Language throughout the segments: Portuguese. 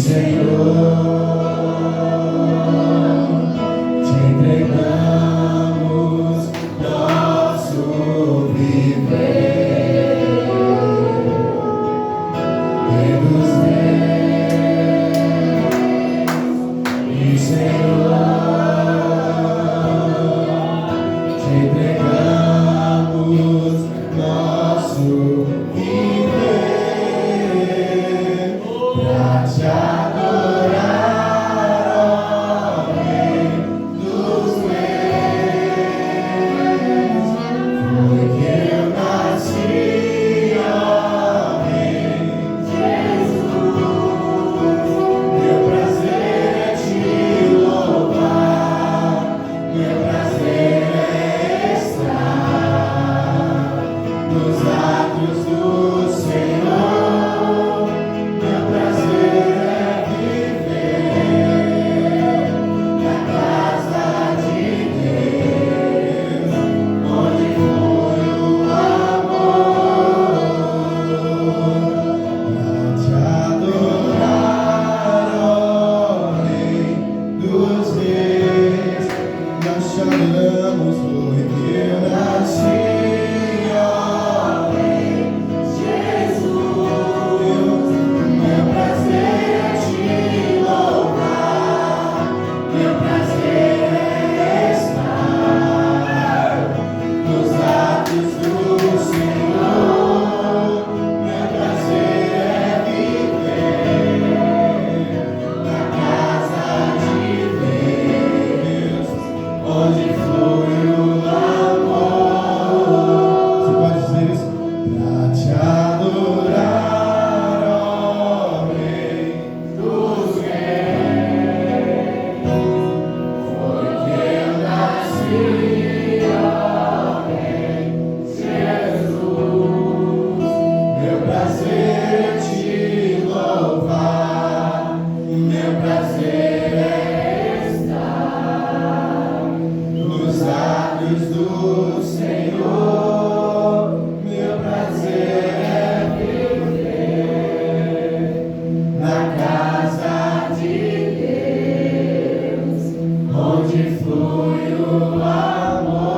Senhor, te entregamos. cantamos foi que eu nasci, ó Rei Jesus. Meu prazer é te louvar, meu prazer é estar nos atos do Senhor. Meu prazer é viver na casa de Deus, onde flui o amor. Você pode dizer isso? Pra te adorar, ó Rei dos Reis. Foi que eu nasci, ó Rei Jesus. Meu prazer é te louvar, meu prazer é estar nos atos do Senhor. Meu prazer é viver na casa de Deus, onde flui o amor.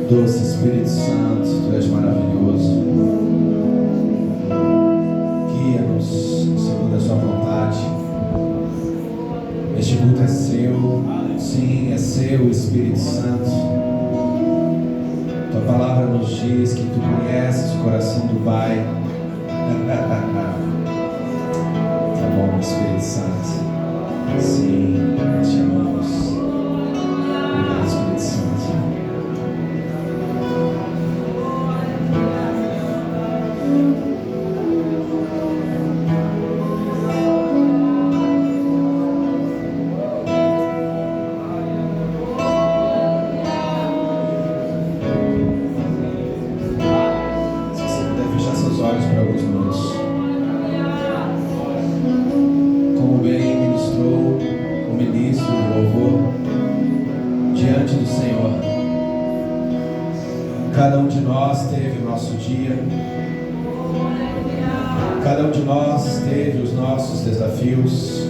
Doce Espírito Santo, Tu és maravilhoso. Guia-nos segundo a Sua vontade. Este culto é Seu, sim, é Seu, Espírito Santo. Tua palavra nos diz que Tu conheces o coração do Pai. Tá bom, Espírito Santo. Sim, nós te amamos. Obrigado, Espírito Santo. Cada um de nós teve o nosso dia, cada um de nós teve os nossos desafios,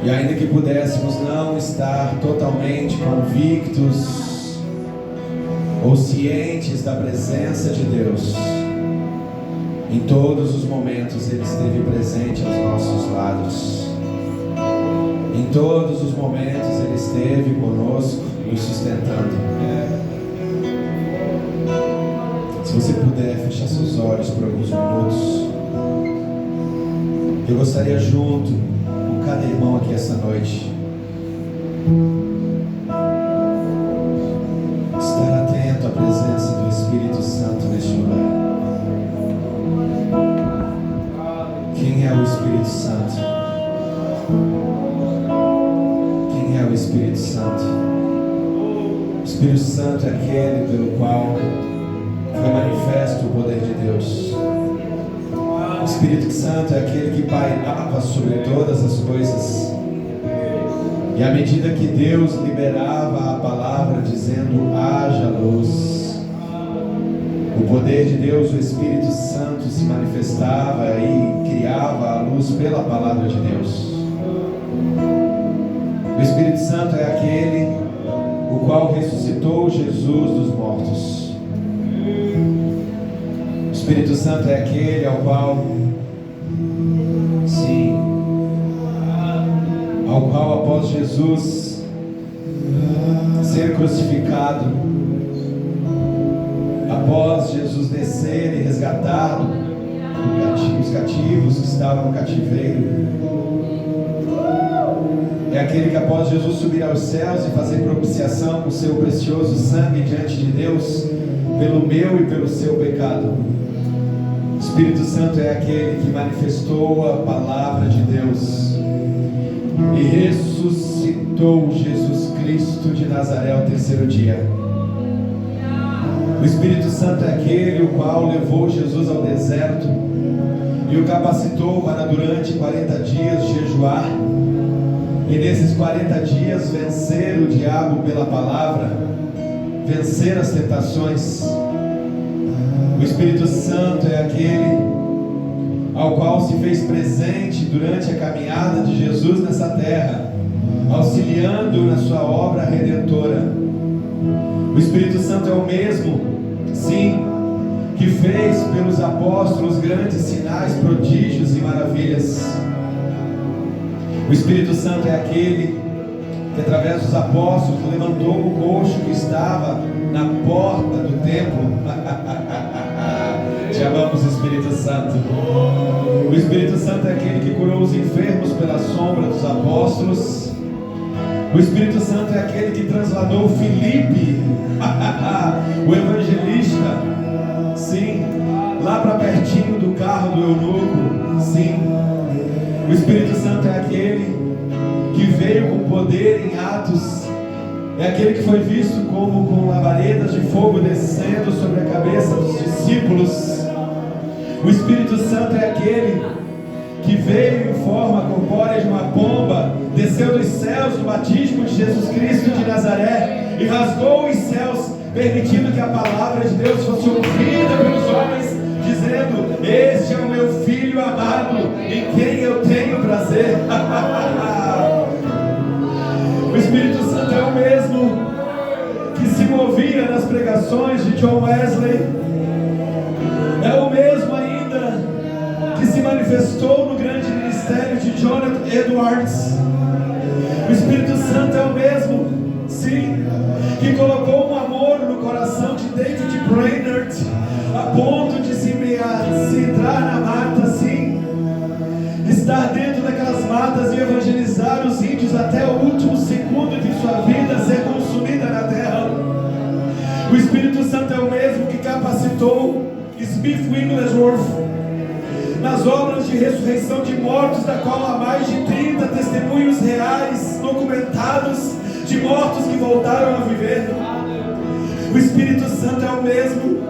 E ainda que pudéssemos não estar totalmente convictos ou cientes da presença de Deus, em todos os momentos Ele esteve presente aos nossos lados. Em todos os momentos Ele esteve conosco, nos sustentando. Se você puder fechar seus olhos por alguns minutos, eu gostaria, junto com cada irmão aqui essa noite, estar atento à presença do Espírito Santo neste lugar. Quem é o Espírito Santo? Quem é o Espírito Santo? O Espírito Santo é aquele pelo qual foi manifesto o poder de Deus. O Espírito Santo é aquele que pairava sobre todas as coisas. E à medida que Deus liberava a palavra dizendo haja luz, o poder de Deus, o Espírito Santo, se manifestava e criava a luz pela palavra de Deus. O Espírito Santo é aquele o qual ressuscitou Jesus dos mortos. O Espírito Santo é aquele ao qual, sim, ao qual após Jesus ser crucificado, após Jesus descer e resgatar os cativos que estavam no cativeiro, é aquele que após Jesus subir aos céus e fazer propiciação com seu precioso sangue diante de Deus, pelo meu e pelo seu pecado. O Espírito Santo é aquele que manifestou a palavra de Deus e ressuscitou Jesus Cristo de Nazaré ao terceiro dia. O Espírito Santo é aquele o qual levou Jesus ao deserto e o capacitou para durante 40 dias jejuar, e nesses 40 dias vencer o diabo pela palavra, vencer as tentações. O Espírito Santo é aquele ao qual se fez presente durante a caminhada de Jesus nessa terra, auxiliando na sua obra redentora. O Espírito Santo é o mesmo, sim, que fez pelos apóstolos grandes sinais, prodígios e maravilhas. O Espírito Santo é aquele que através dos apóstolos levantou o coxo que estava na porta do templo. Te amamos, Espírito Santo. O Espírito Santo é aquele que curou os enfermos pela sombra dos apóstolos. O Espírito Santo é aquele que trasladou Filipe, o evangelista, sim, lá para pertinho do carro do eunuco, sim. O Espírito Santo é aquele que veio com poder em Atos, é aquele que foi visto como com labaredas de fogo descendo sobre a cabeça dos discípulos. O Espírito Santo é aquele que veio em forma corpórea de uma pomba, desceu dos céus no batismo de Jesus Cristo de Nazaré e rasgou os céus, permitindo que a palavra de Deus fosse ouvida pelos homens, dizendo: este é o meu filho amado, em quem eu tenho prazer. O Espírito Santo é o mesmo que se movia nas pregações de John Wesley, é o mesmo ainda que se manifestou no grande ministério de Jonathan Edwards. O Espírito Santo é o mesmo, sim, que colocou um amor no coração de David Brainerd, a ponto de se entrar na mata, sim, estar dentro daquelas matas e evangelizar os índios até o último segundo de sua vida ser consumida na terra. O Espírito Santo é o mesmo que capacitou Smith Wigglesworth nas obras de ressurreição de mortos, da qual há mais de 30 testemunhos reais documentados de mortos que voltaram a viver. O Espírito Santo é o mesmo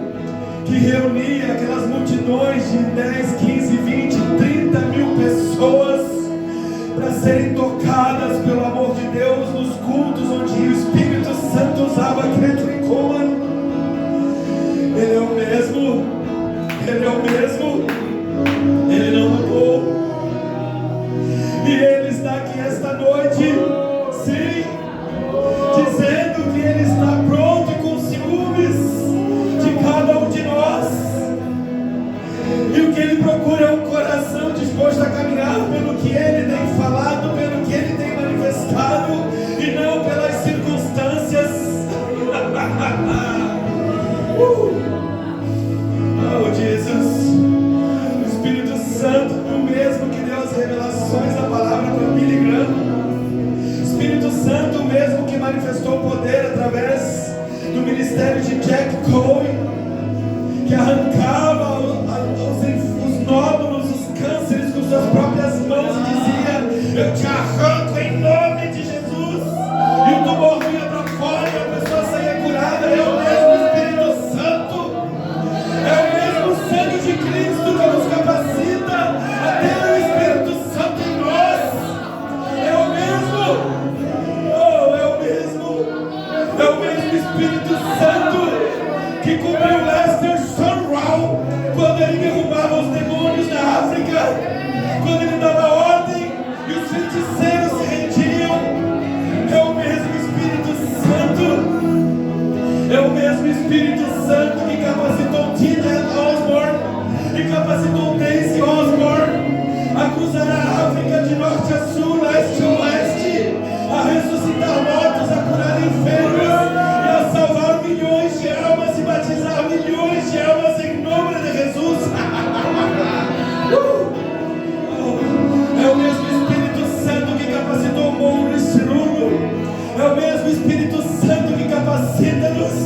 que reunia aquelas multidões de 10, 15, 20, 30 mil pessoas para serem tocadas pelo amor de Deus nos cultos onde o Espírito Santo usava Catherine Coleman. Ele é o mesmo, Ele é o mesmo, Ele não mudou, e Ele está aqui esta noite E o que Ele procura é um coração disposto a caminhar pelo que Ele tem falado, pelo que Ele tem manifestado, e não pelas circunstâncias. Oh, Jesus. O Espírito Santo, o mesmo que deu as revelações da palavra para Billy Graham. Espírito Santo, o mesmo que manifestou o poder através do ministério de Jack Cohen, que arrancava os nódulos, os cânceres com suas próprias mãos e dizia: eu te arranco em nome de Jesus, e o tumor vinha para fora e a pessoa saía curada. É o mesmo Espírito Santo, é o mesmo sangue de Cristo que nos capacita a ter o Espírito Santo em nós. É o mesmo. É o mesmo Espírito Santo que cobriu Lester Sumrall quando ele derrubava os demônios na África, quando ele dava ordem e os feiticeiros se rendiam. É o mesmo Espírito Santo. É o mesmo Espírito Santo que capacitou Tina Osborne e capacitou Daisy Osborne a cruzar a África de norte a sul, leste a oeste, a ressuscitar mortos, a curar enfermos e a salvar milhões de almas e batizar milhões de almas em nome de Jesus. É o mesmo Espírito Santo que capacitou Maurice Rulo. É o mesmo Espírito Santo que capacita-nos.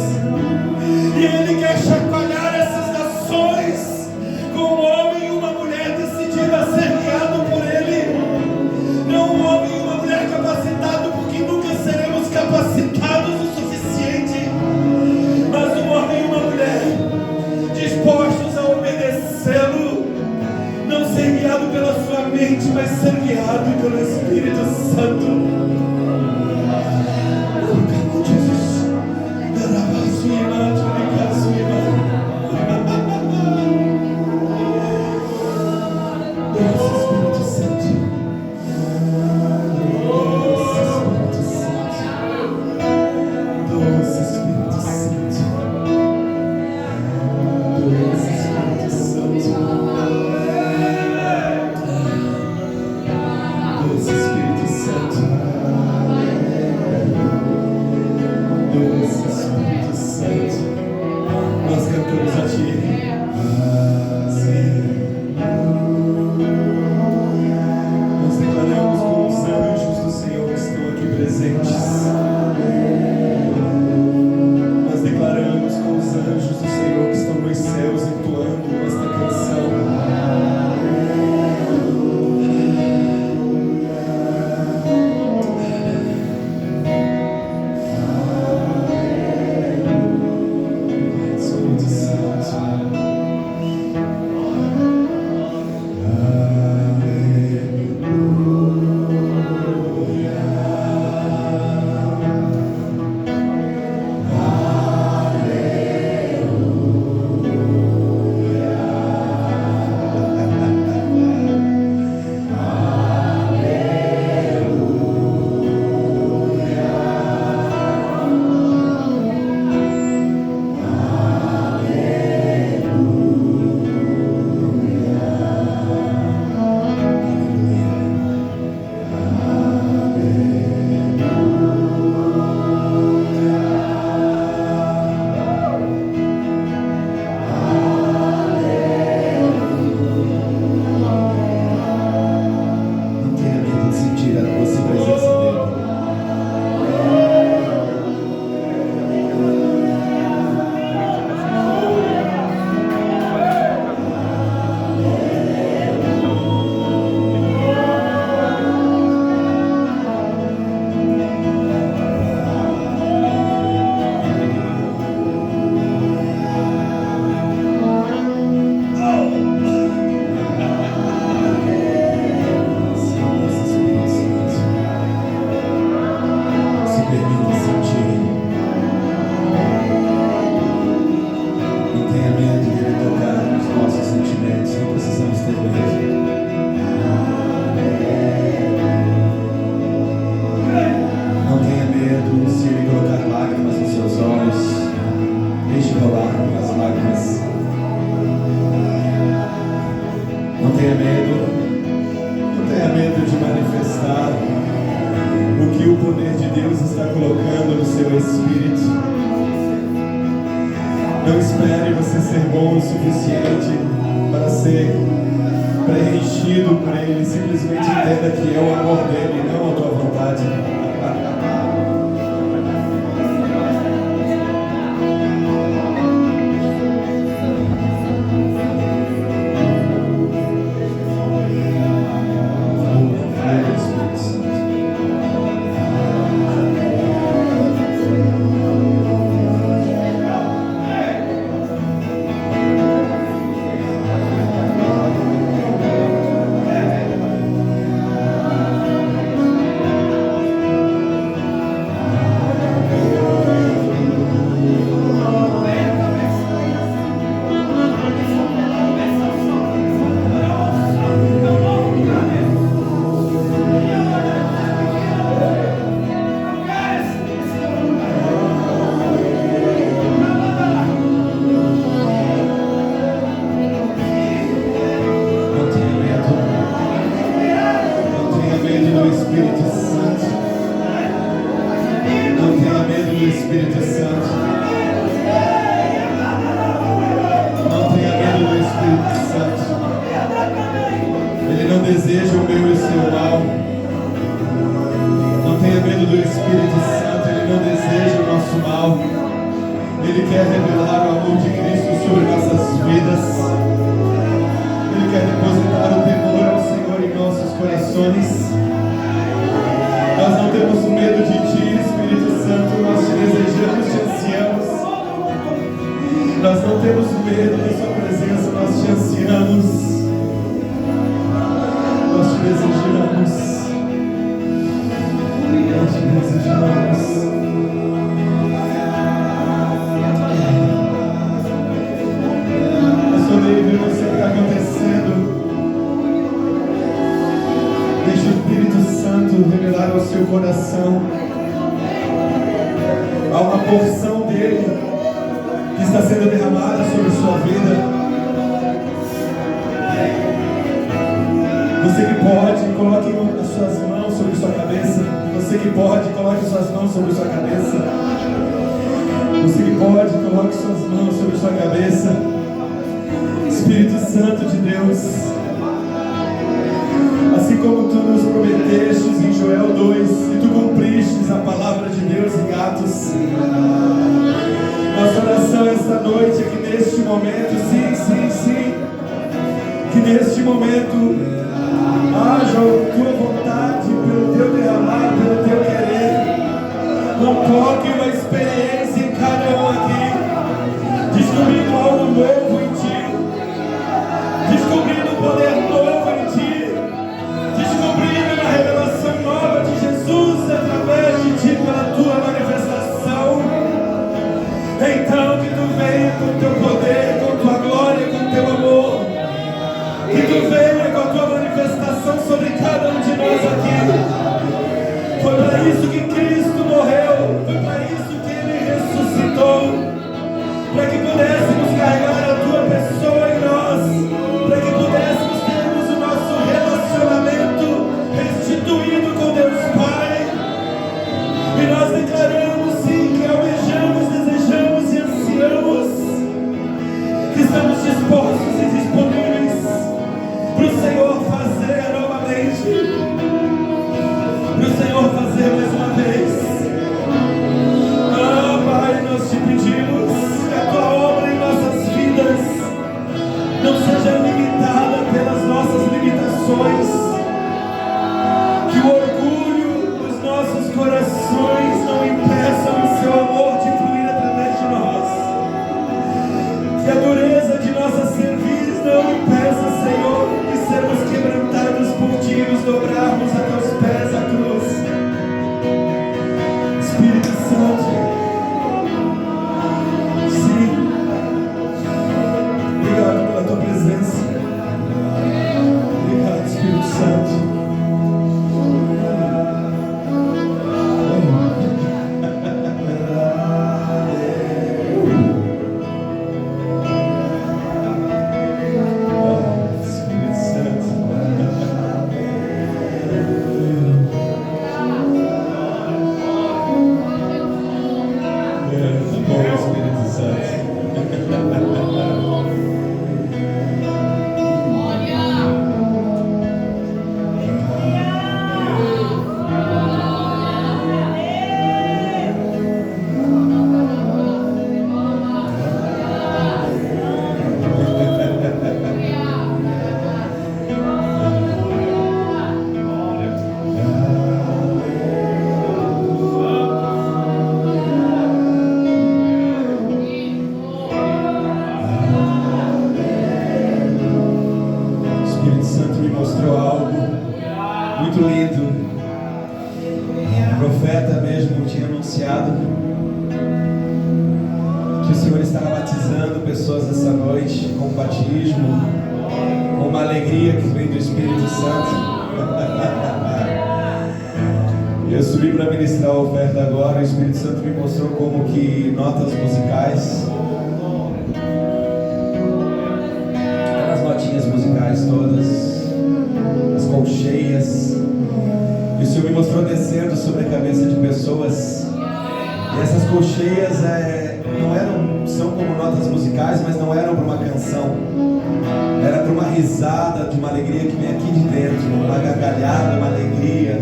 E Ele quer chacoalhar essas nações com um homem e uma mulher decididos a ser guiado por Ele. Não um homem e uma mulher capacitados, porque nunca seremos capacitados o suficiente, mas um homem e uma mulher dispostos a obedecê-lo, não ser guiado pela sua mente, mas ser guiado pelo Espírito Santo. Não espere você ser bom o suficiente para ser preenchido por Ele. Simplesmente entenda que é o amor dele, não a tua vontade. Que a dureza de nossa cerviz não impeça, Senhor, de sermos quebrados Muito lindo. O profeta mesmo tinha anunciado que o Senhor estava batizando pessoas essa noite com batismo, com uma alegria que vem do Espírito Santo. Eu subi para ministrar a oferta agora. O Espírito Santo me mostrou como que notas musicais, aquelas notinhas musicais todas, as colcheias, e o Senhor me mostrou descendo sobre a cabeça de pessoas. E essas colcheias são como notas musicais, mas não eram para uma canção. Era para uma risada, de uma alegria que vem aqui de dentro, uma gargalhada, uma alegria.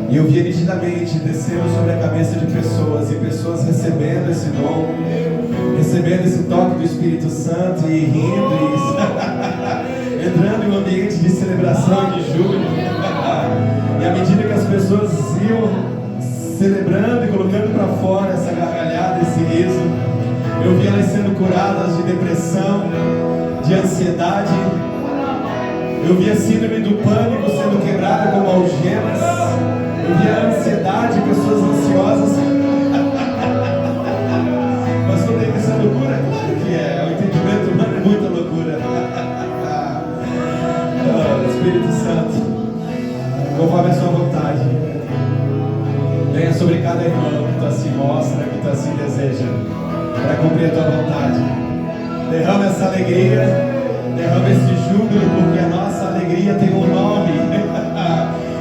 E eu via nitidamente descendo sobre a cabeça de pessoas, e pessoas recebendo esse dom, recebendo esse toque do Espírito Santo e rindo, e entrando em um ambiente de celebração, de júbilo. E à medida que as pessoas iam celebrando e colocando para fora essa gargalhada, esse riso, eu via elas sendo curadas de depressão, de ansiedade. Eu via a síndrome do pânico sendo quebrada como algemas. Eu via a ansiedade, pessoas ansiosas. Pastor David, isso é loucura? Claro que é. O entendimento humano é muita loucura. Oh, Espírito Santo, conforme a sua vontade, venha sobre cada irmão que tu assim mostra, que tu assim deseja, para cumprir a tua vontade. Derrama essa alegria, derrama esse júbilo, porque a nossa alegria tem um nome.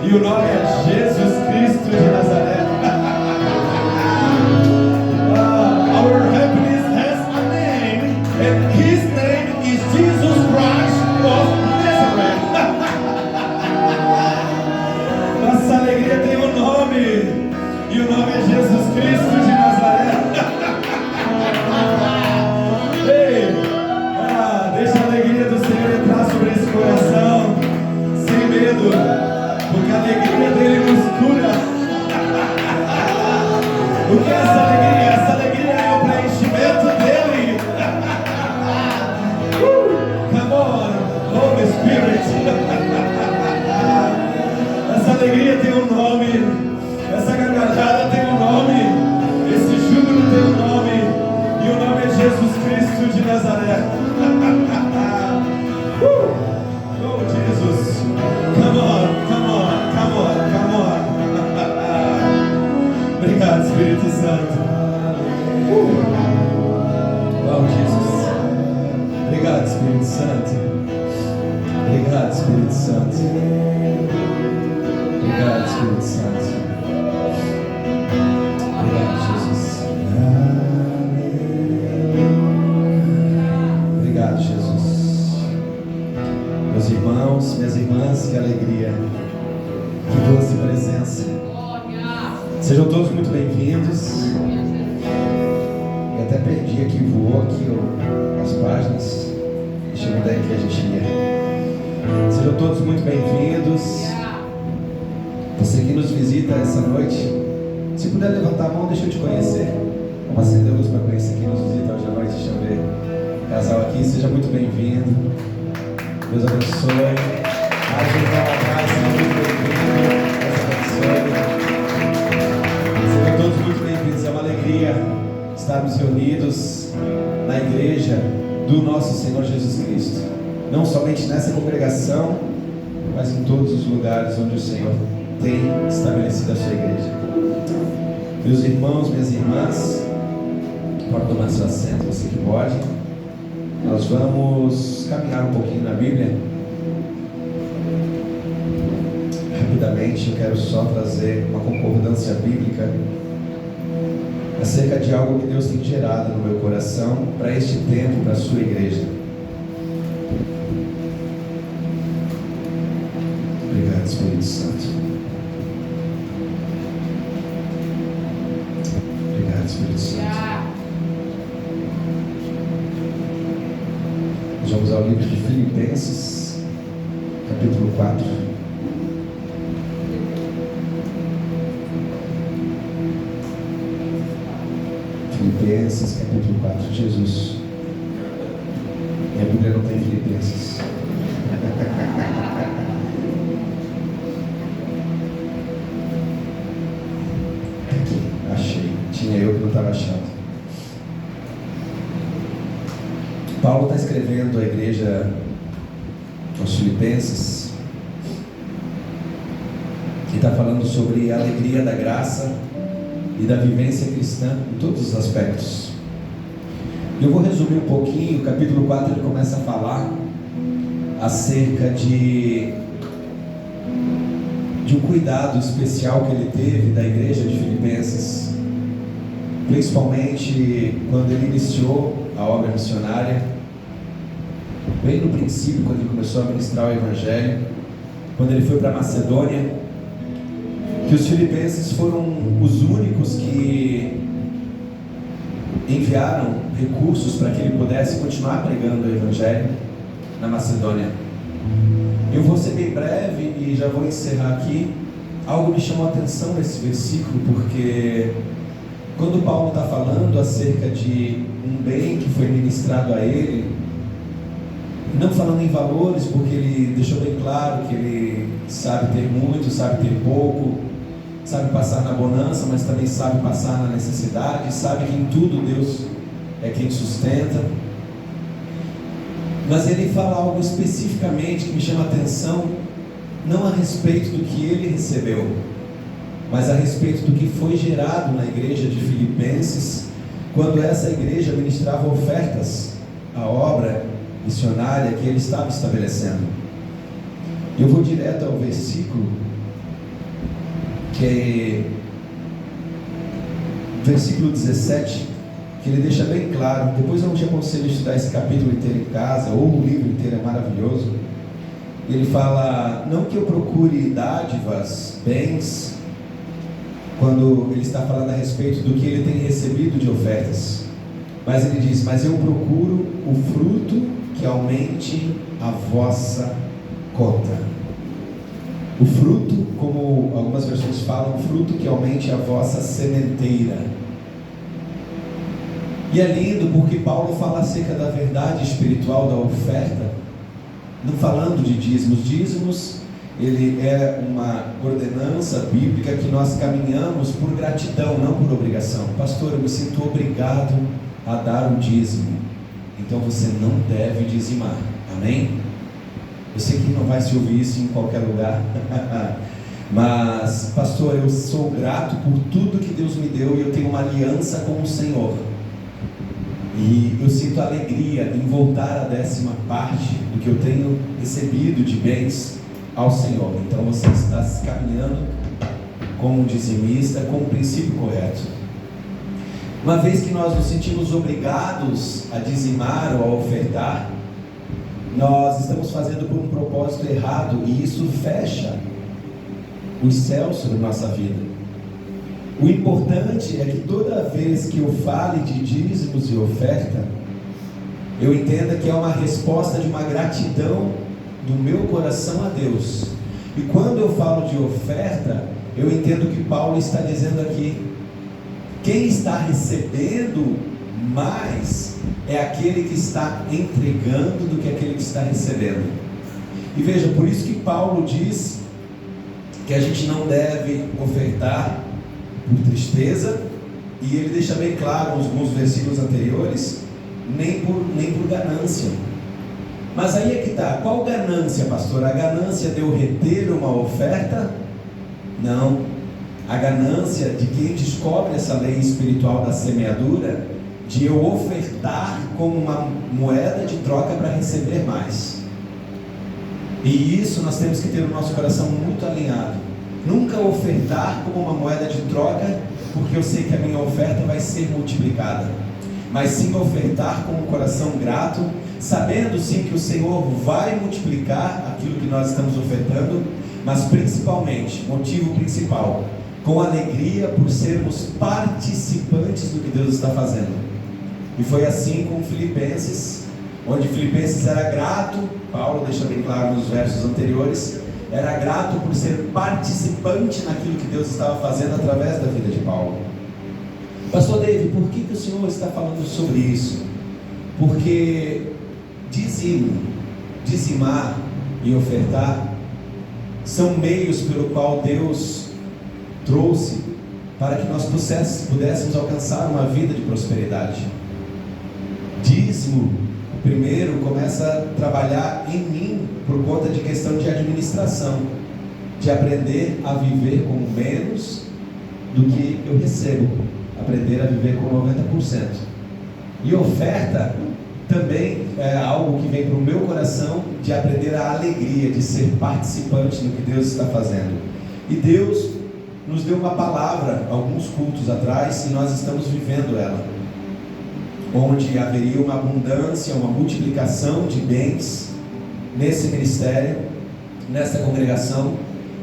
E o nome é Jesus Cristo de Nazaré. Our happiness has a name, and His name is Jesus Christ of Nazareth. Nossa alegria tem um nome, e o nome é Jesus Cristo de Nazaré. Ei, deixa a alegria do Senhor entrar sobre esse coração, sem medo. Porque a alegria dele nos cura. O que é essa alegria? Essa alegria é o preenchimento dele. Come on, Holy Spirit. Essa alegria tem um nome. Essa gargalhada tem um nome. Esse júbilo tem um nome. E o nome é Jesus Cristo de Nazaré. Oh, Jesus. Come on. Obrigado, Espírito Santo. Oh, Jesus. Obrigado, Espírito Santo. Obrigado, Espírito Santo. Obrigado, Espírito Santo. Obrigado, Jesus. Obrigado, Jesus. Meus irmãos, minhas irmãs, que alegria, que doce presença. Sejam todos muito bem-vindos. Eu até perdi aqui, voou aqui as páginas. Deixa eu mudar aqui a gente ia. Sejam todos muito bem-vindos. Você que nos visita essa noite, se puder levantar a mão, deixa eu te conhecer. Vamos acender a luz para conhecer quem nos visita hoje à noite. Deixa eu ver. Casal aqui, seja muito bem-vindo. Deus abençoe. Mais um irmão atrás, seja muito bem-vindo. Deus abençoe. Sejam todos muito bem-vindos. É uma alegria estarmos reunidos na igreja do nosso Senhor Jesus Cristo. Não somente nessa congregação, mas em todos os lugares onde o Senhor tem estabelecido a sua igreja. Meus irmãos, minhas irmãs, pode tomar seu assento, você que pode. Nós vamos caminhar um pouquinho na Bíblia. Rapidamente, eu quero só trazer uma concordância bíblica acerca de algo que Deus tem gerado no meu coração para este tempo, para a sua igreja. Obrigado, Espírito Santo. Obrigado, Espírito Santo. Nós vamos ao livro de Filipenses, capítulo 4. Filipenses, capítulo 4. Jesus. Minha Bíblia não tem Filipenses. Paulo está escrevendo à igreja, aos Filipenses, e está falando sobre a alegria da graça e da vivência cristã em todos os aspectos. Eu vou resumir um pouquinho. O capítulo 4 ele começa a falar acerca de um cuidado especial que ele teve da igreja de Filipenses, principalmente quando ele iniciou a obra missionária, bem no princípio, quando ele começou a ministrar o Evangelho, quando ele foi para Macedônia, que os filipenses foram os únicos que enviaram recursos para que ele pudesse continuar pregando o Evangelho na Macedônia. Eu vou ser bem breve e já vou encerrar aqui. Algo me chamou a atenção nesse versículo, porque quando Paulo está falando acerca de um bem que foi ministrado a ele, não falando em valores, porque ele deixou bem claro que ele sabe ter muito, sabe ter pouco, sabe passar na bonança, mas também sabe passar na necessidade, sabe que em tudo Deus é quem sustenta. Mas ele fala algo especificamente que me chama a atenção, não a respeito do que ele recebeu, mas a respeito do que foi gerado na igreja de Filipenses, quando essa igreja ministrava ofertas à obra missionária que ele estava estabelecendo. Eu vou direto ao versículo, que é versículo 17, que ele deixa bem claro. Depois eu te aconselho a estudar esse capítulo inteiro em casa, ou o livro inteiro, é maravilhoso. Ele fala, não que eu procure dádivas, bens, quando ele está falando a respeito do que ele tem recebido de ofertas, mas ele diz, mas eu procuro o fruto que aumente a vossa cota. O fruto, como algumas versões falam, o fruto que aumente a vossa sementeira. E é lindo porque Paulo fala acerca da verdade espiritual da oferta, não falando de dízimos. Dízimos, ele é uma ordenança bíblica que nós caminhamos por gratidão, não por obrigação. Pastor, eu me sinto obrigado a dar um dízimo, então você não deve dizimar, amém? Eu sei que não vai se ouvir isso em qualquer lugar, mas pastor, eu sou grato por tudo que Deus me deu e eu tenho uma aliança com o Senhor, e eu sinto alegria em voltar a 10ª parte do que eu tenho recebido de bens ao Senhor. Então você está se caminhando como um dizimista, com o princípio correto. Uma vez que nós nos sentimos obrigados a dizimar ou a ofertar, nós estamos fazendo por um propósito errado, e isso fecha os céus sobre nossa vida. O importante é que toda vez que eu fale de dízimos e oferta, eu entenda que é uma resposta de uma gratidão do meu coração a Deus. E quando eu falo de oferta, eu entendo que Paulo está dizendo aqui, quem está recebendo mais é aquele que está entregando do que aquele que está recebendo. E veja, por isso que Paulo diz que a gente não deve ofertar por tristeza, e ele deixa bem claro nos versículos anteriores, nem por ganância. Mas aí é que está, qual ganância, pastor? A ganância de eu reter uma oferta? Não, a ganância de quem descobre essa lei espiritual da semeadura, de eu ofertar como uma moeda de troca para receber mais. E isso nós temos que ter o nosso coração muito alinhado. Nunca ofertar como uma moeda de troca, porque eu sei que a minha oferta vai ser multiplicada, mas sim ofertar com um coração grato, sabendo sim que o Senhor vai multiplicar aquilo que nós estamos ofertando, mas principalmente, motivo principal, com alegria por sermos participantes do que Deus está fazendo. E foi assim com Filipenses, onde Filipenses era grato, Paulo deixa bem claro nos versos anteriores, era grato por ser participante naquilo que Deus estava fazendo através da vida de Paulo. Pastor David, por que o Senhor está falando sobre isso? Porque dizimar e ofertar são meios pelo qual Deus trouxe para que nós pudéssemos alcançar uma vida de prosperidade. Dízimo, primeiro começa a trabalhar em mim por conta de questão de administração, de aprender a viver com menos do que eu recebo, aprender a viver com 90%. E oferta também é algo que vem para o meu coração, de aprender a alegria de ser participante do que Deus está fazendo. E Deus nos deu uma palavra alguns cultos atrás e nós estamos vivendo ela, onde haveria uma abundância, uma multiplicação de bens nesse ministério, nessa congregação,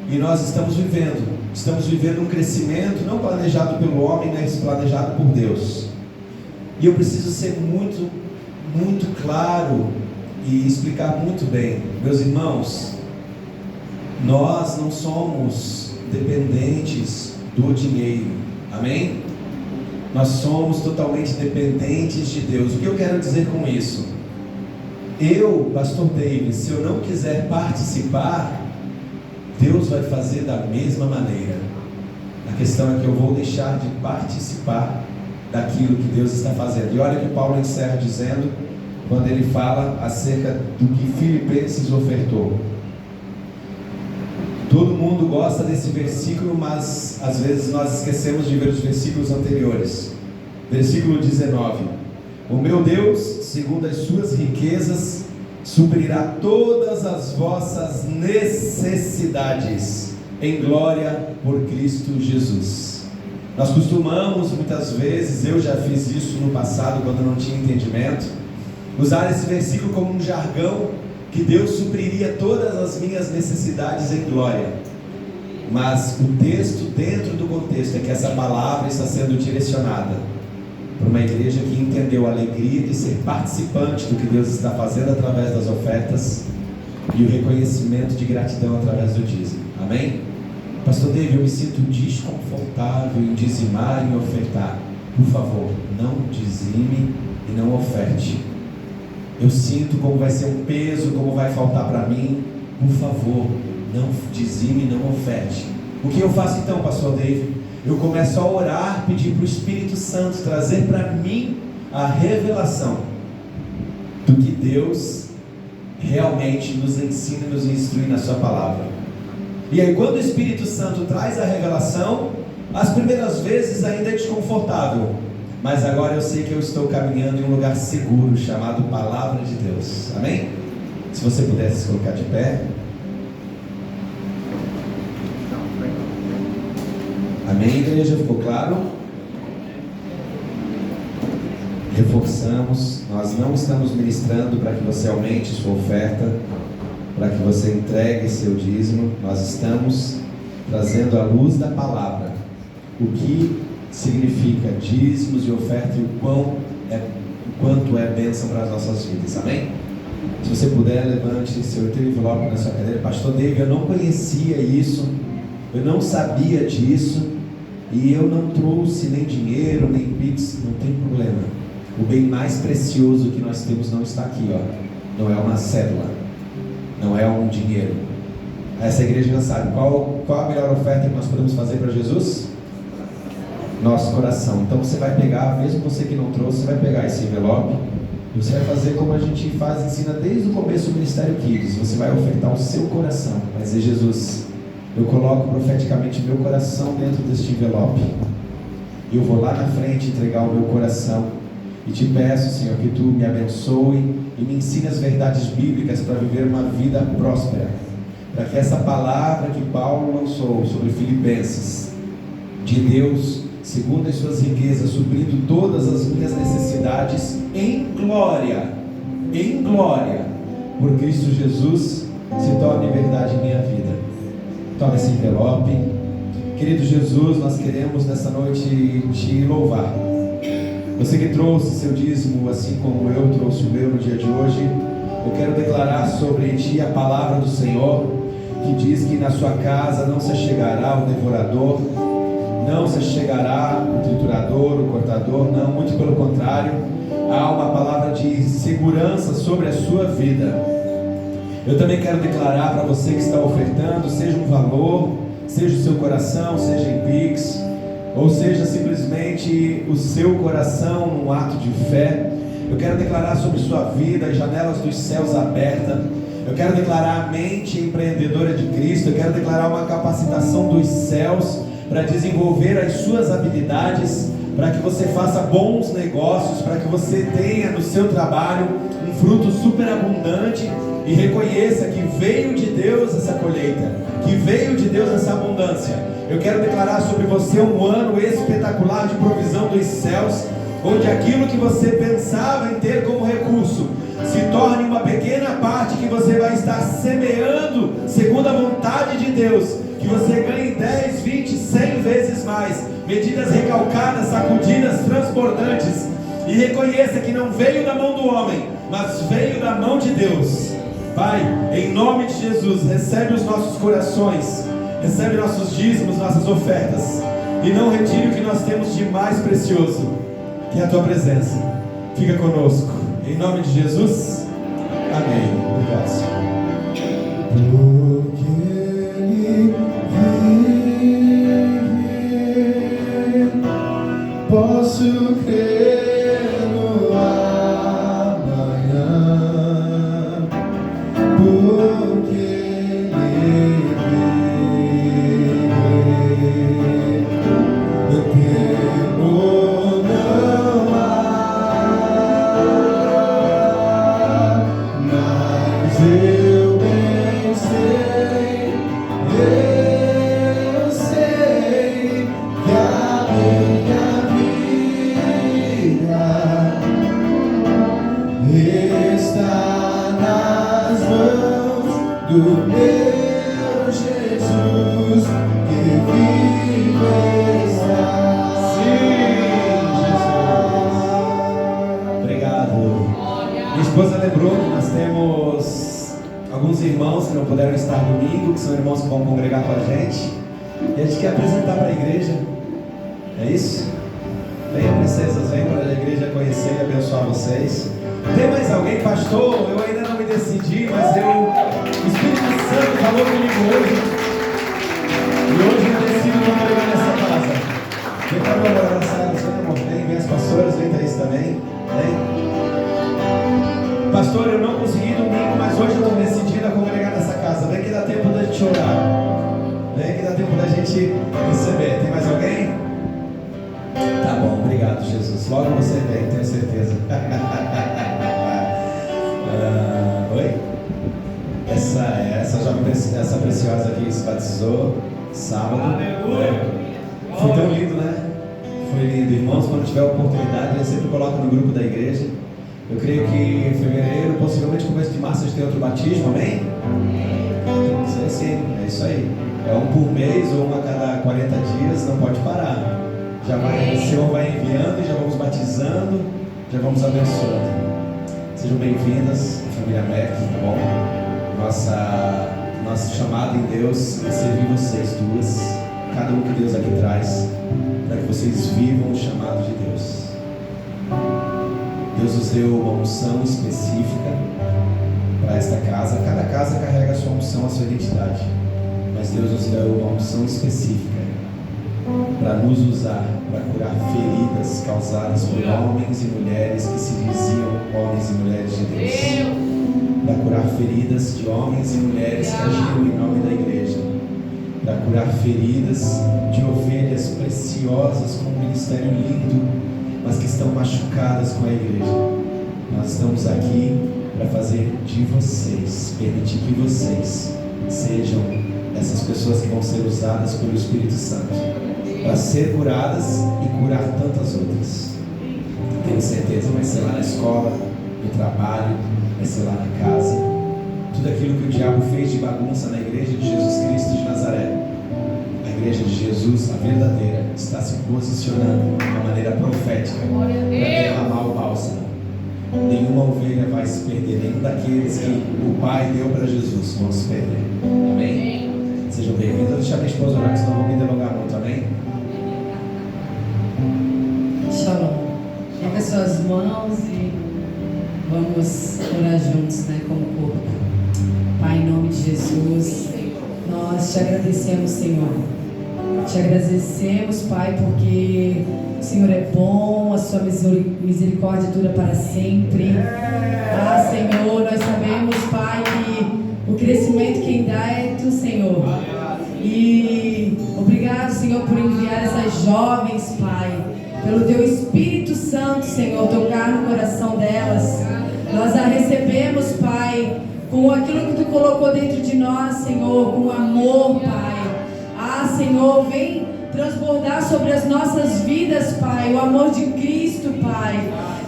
e nós estamos vivendo um crescimento não planejado pelo homem, mas planejado por Deus. E eu preciso ser muito claro e explicar muito bem, meus irmãos, nós não somos dependentes do dinheiro, amém? Nós somos totalmente dependentes de Deus. O que eu quero dizer com isso? Eu, pastor David, se eu não quiser participar, Deus vai fazer da mesma maneira. A questão é que eu vou deixar de participar daquilo que Deus está fazendo. E olha que Paulo encerra dizendo, quando ele fala acerca do que Filipenses ofertou. Todo mundo gosta desse versículo, mas às vezes nós esquecemos de ver os versículos anteriores. Versículo 19: o meu Deus, segundo as suas riquezas, suprirá todas as vossas necessidades em glória por Cristo Jesus. Nós costumamos muitas vezes, eu já fiz isso no passado quando não tinha entendimento, usar esse versículo como um jargão, que Deus supriria todas as minhas necessidades em glória. Mas o texto, dentro do contexto, é que essa palavra está sendo direcionada para uma igreja que entendeu a alegria de ser participante do que Deus está fazendo através das ofertas e o reconhecimento de gratidão através do dízimo. Amém? Pastor David, eu me sinto desconfortável em dizimar e em ofertar. Por favor, não dizime e não oferte. Eu sinto como vai ser um peso, como vai faltar para mim. Por favor, não dizime, não oferte. O que eu faço então, pastor David? Eu começo a orar, pedir para o Espírito Santo trazer para mim a revelação do que Deus realmente nos ensina e nos instrui na sua palavra. E aí quando o Espírito Santo traz a revelação, as primeiras vezes ainda é desconfortável, mas agora eu sei que eu estou caminhando em um lugar seguro, chamado Palavra de Deus. Amém? Se você pudesse se colocar de pé. Amém, igreja? Ficou claro? Reforçamos, nós não estamos ministrando para que você aumente sua oferta, para que você entregue seu dízimo. Nós estamos trazendo à luz da palavra o que significa dízimos e oferta e o quanto é bênção para as nossas vidas. Amém? Se você puder, levante seu envelope na sua cadeira. Pastor David, eu não conhecia isso, eu não sabia disso, e eu não trouxe nem dinheiro, nem pix. Não tem problema. O bem mais precioso que nós temos não está aqui, ó. Não é uma cédula, não é um dinheiro. Essa igreja já sabe qual a melhor oferta que nós podemos fazer para Jesus? Nosso coração. Então você vai pegar, mesmo você que não trouxe, você vai pegar esse envelope e você vai fazer como a gente faz, ensina desde o começo do Ministério Kids. Você vai ofertar o seu coração, vai dizer: Jesus, eu coloco profeticamente meu coração dentro deste envelope. Eu vou lá na frente entregar o meu coração e te peço, Senhor, que Tu me abençoe e me ensine as verdades bíblicas para viver uma vida próspera, para que essa palavra que Paulo lançou sobre Filipenses, de Deus segundo as suas riquezas, suprindo todas as minhas necessidades em glória, por Cristo Jesus, se torne verdade em minha vida. Toma esse envelope. Querido Jesus, nós queremos nessa noite te louvar. Você que trouxe seu dízimo, assim como eu trouxe o meu no dia de hoje, eu quero declarar sobre ti a palavra do Senhor, que diz que na sua casa não se chegará o devorador, não se chegará o triturador, o cortador, não, muito pelo contrário, há uma palavra de segurança sobre a sua vida. Eu também quero declarar para você que está ofertando, seja um valor, seja o seu coração, seja em Pix, ou seja simplesmente o seu coração num ato de fé, Eu quero declarar sobre sua vida as janelas dos céus abertas. Eu quero declarar a mente empreendedora de Cristo. Eu quero declarar uma capacitação dos céus para desenvolver as suas habilidades, para que você faça bons negócios, para que você tenha no seu trabalho um fruto superabundante e reconheça que veio de Deus essa colheita, que veio de Deus essa abundância. Eu quero declarar sobre você um ano espetacular de provisão dos céus, onde aquilo que você pensava em ter como recurso se torne uma pequena parte que você vai estar semeando segundo a vontade de Deus, que você ganhe 10, 20, 100 vezes mais, medidas recalcadas, sacudidas, transbordantes, e reconheça que não veio da mão do homem, mas veio da mão de Deus. Pai, em nome de Jesus, recebe os nossos corações, recebe nossos dízimos, nossas ofertas, e não retire o que nós temos de mais precioso, que é a Tua presença. Fica conosco, em nome de Jesus, amém. Obrigado, Senhor. Porque Ele vive, posso crer no amanhã. Porque Ele vive, o tempo não há, mas eu bem sei que a minha vida está nas mãos do meu Jesus, que vive está. Sim, Jesus. Obrigado. Minha esposa lembrou que nós temos alguns irmãos que não puderam estar domingo, que são irmãos que vão congregar com a gente, e a gente quer apresentar para a igreja. É isso? Venham, princesas, venham para a igreja conhecer e abençoar vocês. Tem mais alguém? Pastor, eu ainda não me decidi, mas o Espírito Santo falou comigo hoje, e hoje eu decido congregar nessa casa. Vem para o meu abraçado, vem, amor, vem as pastoras, vem Thaís também, vem. Pastor, eu não consegui domingo, mas hoje eu estou decidido a congregar nessa casa. Vem que dá tempo da gente orar. Vem que dá tempo da gente receber. Tem mais alguém? Tá bom, obrigado, Jesus. Logo você vem, tenho certeza. Oi? Essa jovem, essa preciosa aqui se batizou sábado. Foi tão lindo, né? Foi lindo. Irmãos, quando tiver a oportunidade, eu sempre coloco no grupo da igreja. Eu creio que em fevereiro, possivelmente começo de março, a gente tem outro batismo, amém? Sim, é isso aí. É um por mês ou uma a cada 40 dias, não pode parar. Já vai, o Senhor vai enviando e já vamos batizando, já vamos abençoando. Sejam bem-vindas, família Mac, tá bom? Nosso chamado em Deus é servir vocês duas, cada um que Deus aqui traz, para que vocês vivam o chamado de Deus. Deus nos deu uma unção específica para esta casa. Cada casa carrega a sua unção, a sua identidade. Mas Deus nos deu uma unção específica para nos usar, para curar feridas causadas por homens e mulheres que se diziam homens e mulheres de Deus. Para curar feridas de homens e mulheres que agiram em nome da igreja. Para curar feridas de ovelhas preciosas com um ministério lindo, mas que estão machucadas com a igreja. Nós estamos aqui para fazer de vocês, permitir que vocês sejam essas pessoas que vão ser usadas pelo Espírito Santo para ser curadas e curar tantas outras. Tenho certeza, vai ser lá na escola, no trabalho, vai ser lá na casa. Tudo aquilo que o diabo fez de bagunça na igreja de Jesus Cristo de Nazaré, a igreja de Jesus, a verdadeira, está se posicionando de uma maneira profética para derramar o bálsamo. Nenhuma ovelha vai se perder, nenhum daqueles que o Pai deu para Jesus vão se perder. Amém? Sejam bem-vindos. Eu vou deixar minha esposa orar, senão não vou me delongar muito. Amém? Shalom. Pega suas mãos e vamos orar juntos, né, como corpo. Pai, em nome de Jesus, nós te agradecemos, Senhor, Te agradecemos, Pai, porque o Senhor é bom, a sua misericórdia dura para sempre. Ah, Senhor, nós sabemos, Pai, que o crescimento quem dá é Tu, Senhor. E obrigado, Senhor, por enviar essas jovens, Pai, pelo Teu Espírito Santo, Senhor, tocar no coração delas. Nós a recebemos, Pai, com aquilo que Tu colocou dentro de nós, Senhor, com amor, Pai. Ah, Senhor, vem transbordar sobre as nossas vidas, Pai, o amor de Cristo, Pai.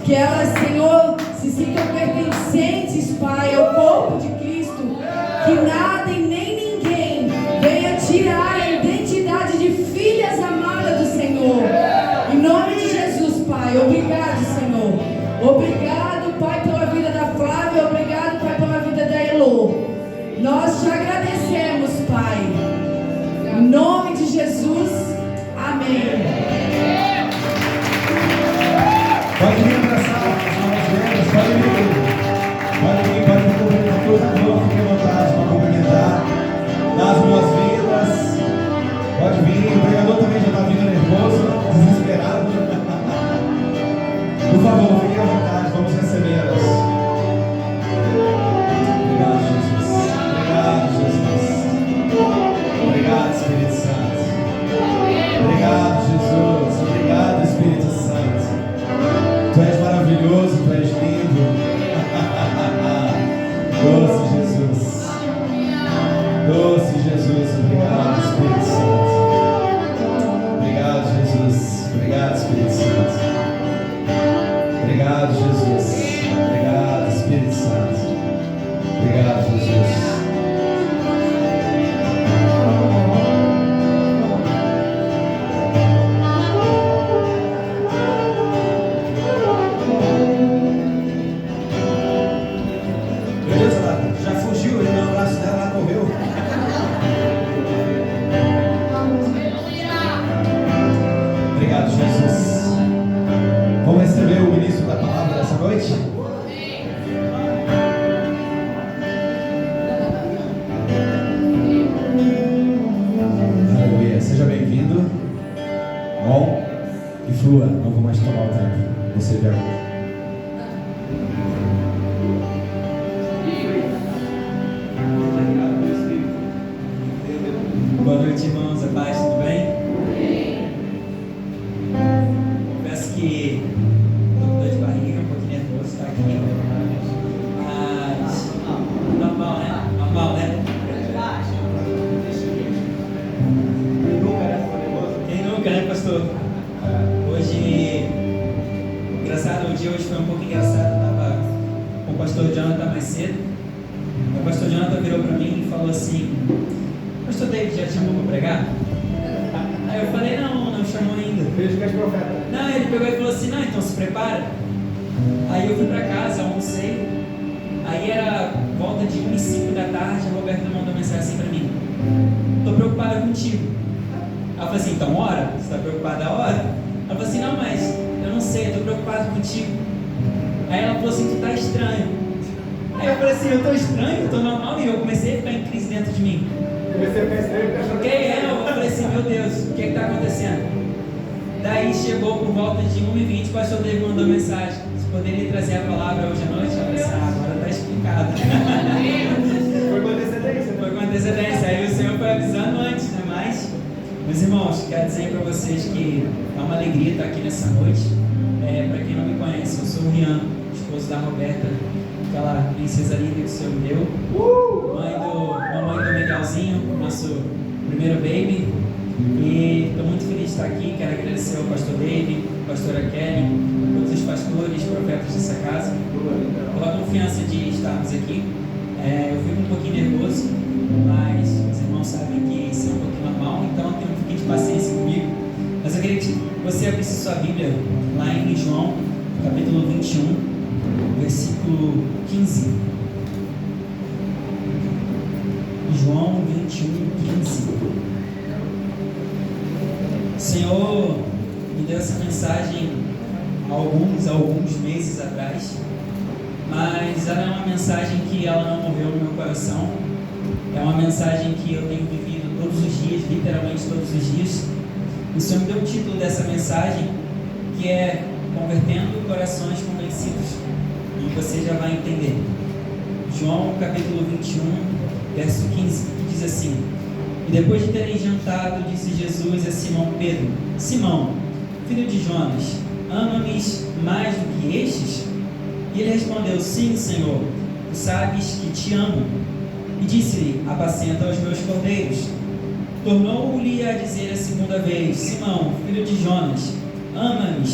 Que elas, Senhor, se sintam pertencentes, Pai, ao corpo de Cristo. Que nada e nem ninguém venha tirar a identidade de filhas amadas do Senhor. Em nome de Jesus, Pai, obrigado, Senhor. Obrigado, Pai, pela vida da Flávia. Obrigado, Pai, pela vida da Elô. Nós te agradecemos, Pai. Em nome de Jesus, amém. Pode vir abraçar as novas vendas, pode vir. Pode cumprimentar toda a rua, fique à vontade para cumprimentar. Dar as boas-vindas. Pode vir, o pregador também já está vindo nervoso, desesperado. Por favor, fique à vontade, vamos recebê-las. Obrigado, Jesus. Obrigado, Jesus. Obrigado, Espírito Santo. Obrigado, Jesus. Obrigado, Espírito Santo. Tu és maravilhoso, Tu és lindo. Doce Jesus. Doce Jesus. Obrigado, Espírito Santo. Obrigado, Jesus. Obrigado, Espírito Santo. Obrigado, Jesus. Obrigado, Espírito Santo. Obrigado, Jesus. Não vou mais tomar o tempo. Você vê agora. Boa noite, irmãos. A paz, tudo bem? Confesso que estou com dor de barriga, um pouquinho nervoso estar aqui. Mas normal, né? Normal, né? Quem nunca, né, pastor? Hoje, engraçado, o dia hoje foi um pouco engraçado. Estava com o pastor Jonathan mais cedo. O pastor Jonathan virou para mim e falou assim: Pastor David já te chamou para pregar? Aí eu falei: não chamou ainda. Vejo que és profeta. Não, ele pegou e falou assim: não, então se prepara. Aí eu fui para casa, almocei. Aí era volta de 1h05 da tarde. A Roberta mandou mensagem assim para mim: estou preocupada contigo. Ela falou assim: então ora? Você está preocupada a hora? Ela falou assim: não, mas eu não sei, eu estou preocupada contigo. Aí ela falou assim: tu tá estranho. Aí eu falei assim: eu estou estranho, eu estou normal. E eu comecei a ficar em crise dentro de mim. Comecei a ficar estranho. Eu falei assim: meu Deus, o que está acontecendo? Daí chegou por volta de 1h20, o pastor David mandou mensagem: se poderia trazer a palavra hoje à noite? Eu falei assim: agora está explicado. Foi com antecedência. Foi com antecedência. Aí o Senhor foi avisando antes, né? Mas, meus irmãos, quero dizer para vocês que é uma alegria estar aqui nessa noite. Para quem não me conhece, eu sou o Rian, esposo da Roberta, aquela princesa linda que o Senhor me deu. Mamãe do Miguelzinho, nosso primeiro baby. E estou muito feliz de estar aqui. Quero agradecer ao pastor David, pastora Kelly, todos os pastores, profetas dessa casa, pela confiança de estarmos aqui. Eu fico um pouquinho nervoso, mas os irmãos sabem que isso é um pouquinho normal, então tenha um pouquinho de paciência comigo. Mas eu queria que você abrisse sua Bíblia lá em João, capítulo 21, versículo 15. João 21, 15. O Senhor me deu essa mensagem há alguns meses atrás, mas ela é uma mensagem que ela não morreu no meu coração. É uma mensagem que eu tenho vivido todos os dias, literalmente todos os dias. O Senhor me deu o título dessa mensagem, que é Convertendo Corações Convencidos. E você já vai entender. João capítulo 21, verso 15, que diz assim: E depois de terem jantado, disse Jesus a Simão Pedro: Simão, filho de Jonas, ama-me mais do que estes? E ele respondeu: Sim, Senhor, tu sabes que te amo. E disse-lhe: Apacenta os meus cordeiros. Tornou-lhe a dizer a segunda vez: Simão, filho de Jonas, ama-me?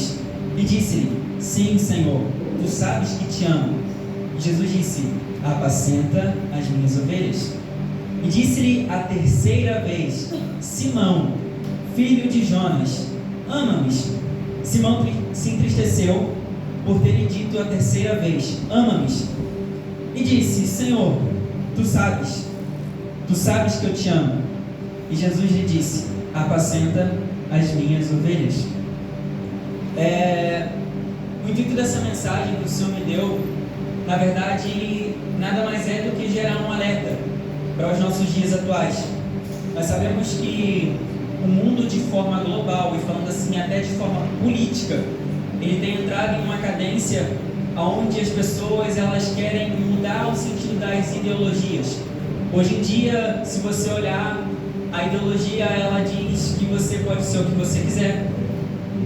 E disse-lhe: Sim, Senhor, tu sabes que te amo. E Jesus disse: Apacenta as minhas ovelhas. E disse-lhe a terceira vez: Simão, filho de Jonas, ama-me? Simão se entristeceu por ter-lhe dito a terceira vez: ama-me? E disse: Senhor, tu sabes que eu te amo. E Jesus lhe disse: apacenta as minhas ovelhas. O intuito dessa mensagem que o Senhor me deu, na verdade, nada mais é do que gerar um alerta para os nossos dias atuais. Nós sabemos que o mundo, de forma global, e falando assim até de forma política, ele tem entrado em uma cadência onde as pessoas elas querem mudar o sentido das ideologias. Hoje em dia, se você olhar, a ideologia ela diz que você pode ser o que você quiser.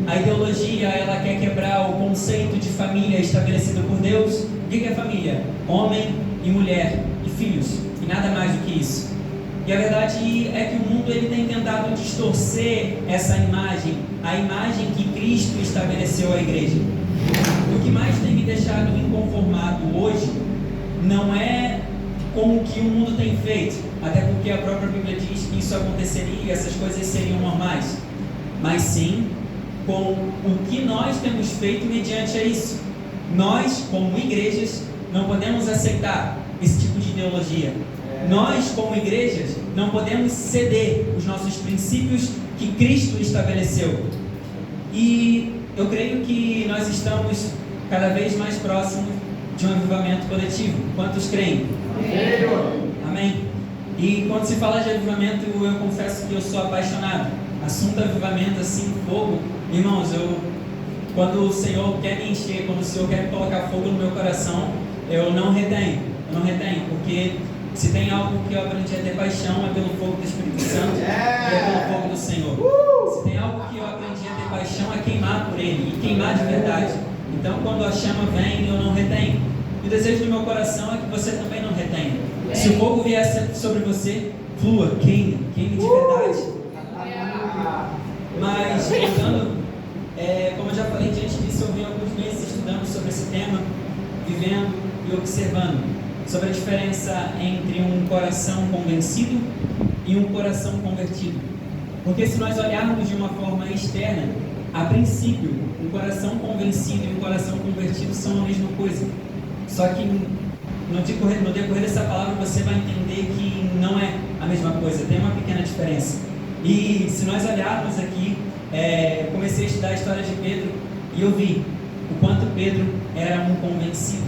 A ideologia ela quer quebrar o conceito de família estabelecido por Deus. O que é família? Homem e mulher e filhos, e nada mais do que isso. E a verdade é que o mundo ele tem tentado distorcer essa imagem, a imagem que Cristo estabeleceu à igreja. O que mais tem me deixado inconformado hoje não é com o que o mundo tem feito, até porque a própria Bíblia diz que isso aconteceria e essas coisas seriam normais, mas sim com o que nós temos feito mediante a isso. Nós, como igrejas, não podemos aceitar esse tipo de ideologia. Nós, como igrejas, não podemos ceder os nossos princípios que Cristo estabeleceu. E eu creio que nós estamos cada vez mais próximos de um avivamento coletivo. Quantos creem? Amém. E quando se fala de avivamento, eu confesso que eu sou apaixonado. Assunto avivamento, assim, fogo. Irmãos, quando o Senhor quer me encher, quando o Senhor quer colocar fogo no meu coração, eu não retenho, porque se tem algo que eu aprendi a ter paixão é pelo fogo do Espírito Santo e é pelo fogo do Senhor. Se tem algo que eu aprendi a ter paixão é queimar por Ele, e queimar de verdade. Então quando a chama vem, eu não retenho. E o desejo do meu coração é que você também não retenha. Se o fogo vier sobre você, flua, queime de verdade. Mas, voltando, como eu já falei, diante disso, eu vim alguns meses estudando sobre esse tema, vivendo e observando sobre a diferença entre um coração convencido e um coração convertido. Porque se nós olharmos de uma forma externa, a princípio, um coração convencido e um coração convertido são a mesma coisa. Só que no decorrer dessa palavra você vai entender que não é a mesma coisa, tem uma pequena diferença. E se nós olharmos aqui, comecei a estudar a história de Pedro e eu vi o quanto Pedro era um convencido,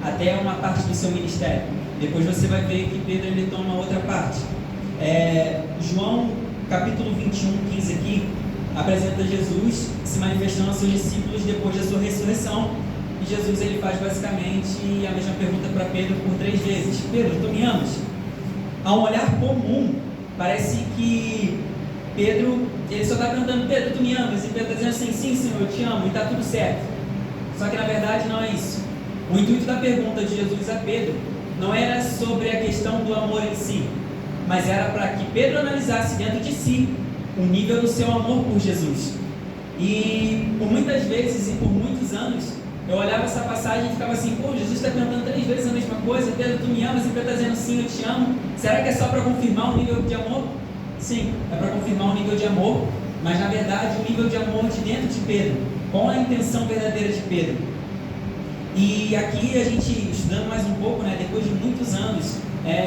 até uma parte do seu ministério. Depois você vai ver que Pedro ele toma outra parte. João capítulo 21, 15 aqui, apresenta Jesus se manifestando aos seus discípulos depois da sua ressurreição. E Jesus ele faz basicamente a mesma pergunta para Pedro por 3 vezes: Pedro, tu me amas? A um olhar comum, parece que Pedro, ele só está perguntando: Pedro, tu me amas? E Pedro está dizendo assim: sim, Senhor, eu te amo, e está tudo certo. Só que na verdade não é isso. O intuito da pergunta de Jesus a Pedro não era sobre a questão do amor em si, mas era para que Pedro analisasse dentro de si o nível do seu amor por Jesus. E por muitas vezes e por muitos anos eu olhava essa passagem e ficava assim: pô, Jesus está perguntando 3 vezes a mesma coisa. Pedro, tu me amas? E Pedro está dizendo sim, eu te amo. Será que é só para confirmar o nível de amor? Sim, é para confirmar o nível de amor, mas na verdade o nível de amor de dentro de Pedro, com a intenção verdadeira de Pedro. E aqui a gente, estudando mais um pouco, depois de muitos anos,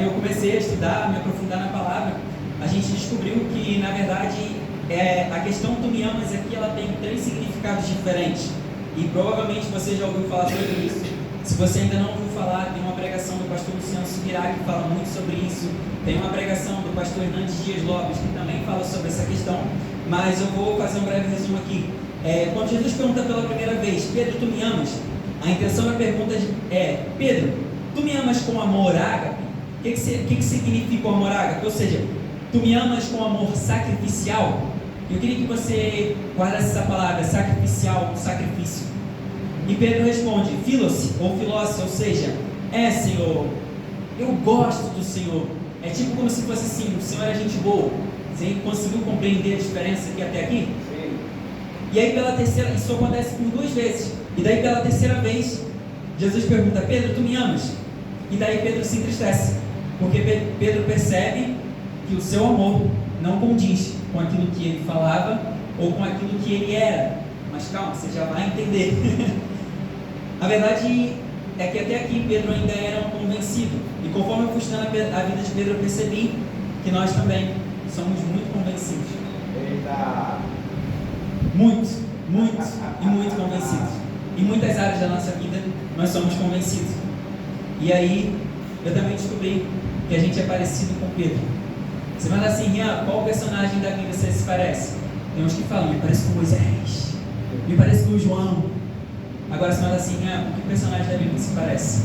eu comecei a estudar, me aprofundar na palavra. A gente descobriu que na verdade a questão tu me amas aqui, ela tem 3 significados diferentes. E provavelmente você já ouviu falar sobre isso. Se você ainda não ouviu falar, tem uma pregação do pastor Luciano Subirá Inspirar, que fala muito sobre isso. Tem uma pregação do pastor Hernandes Dias Lopes, que também fala sobre essa questão. Mas eu vou fazer um breve resumo aqui. Quando Jesus pergunta pela primeira vez, Pedro, tu me amas? A intenção da pergunta é, Pedro, tu me amas com amor ágape? O que significa o amor ágape? Ou seja, tu me amas com amor sacrificial? Eu queria que você guardasse essa palavra, sacrificial, sacrifício. E Pedro responde, filos, ou filósofo, ou seja, Senhor, eu gosto do Senhor. É tipo como se fosse assim, o Senhor é gente boa. Você conseguiu compreender a diferença aqui até aqui? Sim. E aí pela terceira, isso acontece por 2 vezes. E daí pela terceira vez, Jesus pergunta, Pedro, tu me amas? E daí Pedro se entristece, porque Pedro percebe que o seu amor não condiz com aquilo que ele falava ou com aquilo que ele era. Mas calma, você já vai entender. A verdade é que até aqui Pedro ainda era um convencido. E conforme eu fui estudando a vida de Pedro, eu percebi que nós também somos muito convencidos. Eita! Muito e muito convencidos. Em muitas áreas da nossa vida, nós somos convencidos. E aí, eu também descobri que a gente é parecido com Pedro. Você manda assim, Rian, qual personagem da Bíblia você se parece? Tem uns que falam, me parece com Moisés, me parece com João. Agora você manda assim, Rian, com que personagem da Bíblia se parece?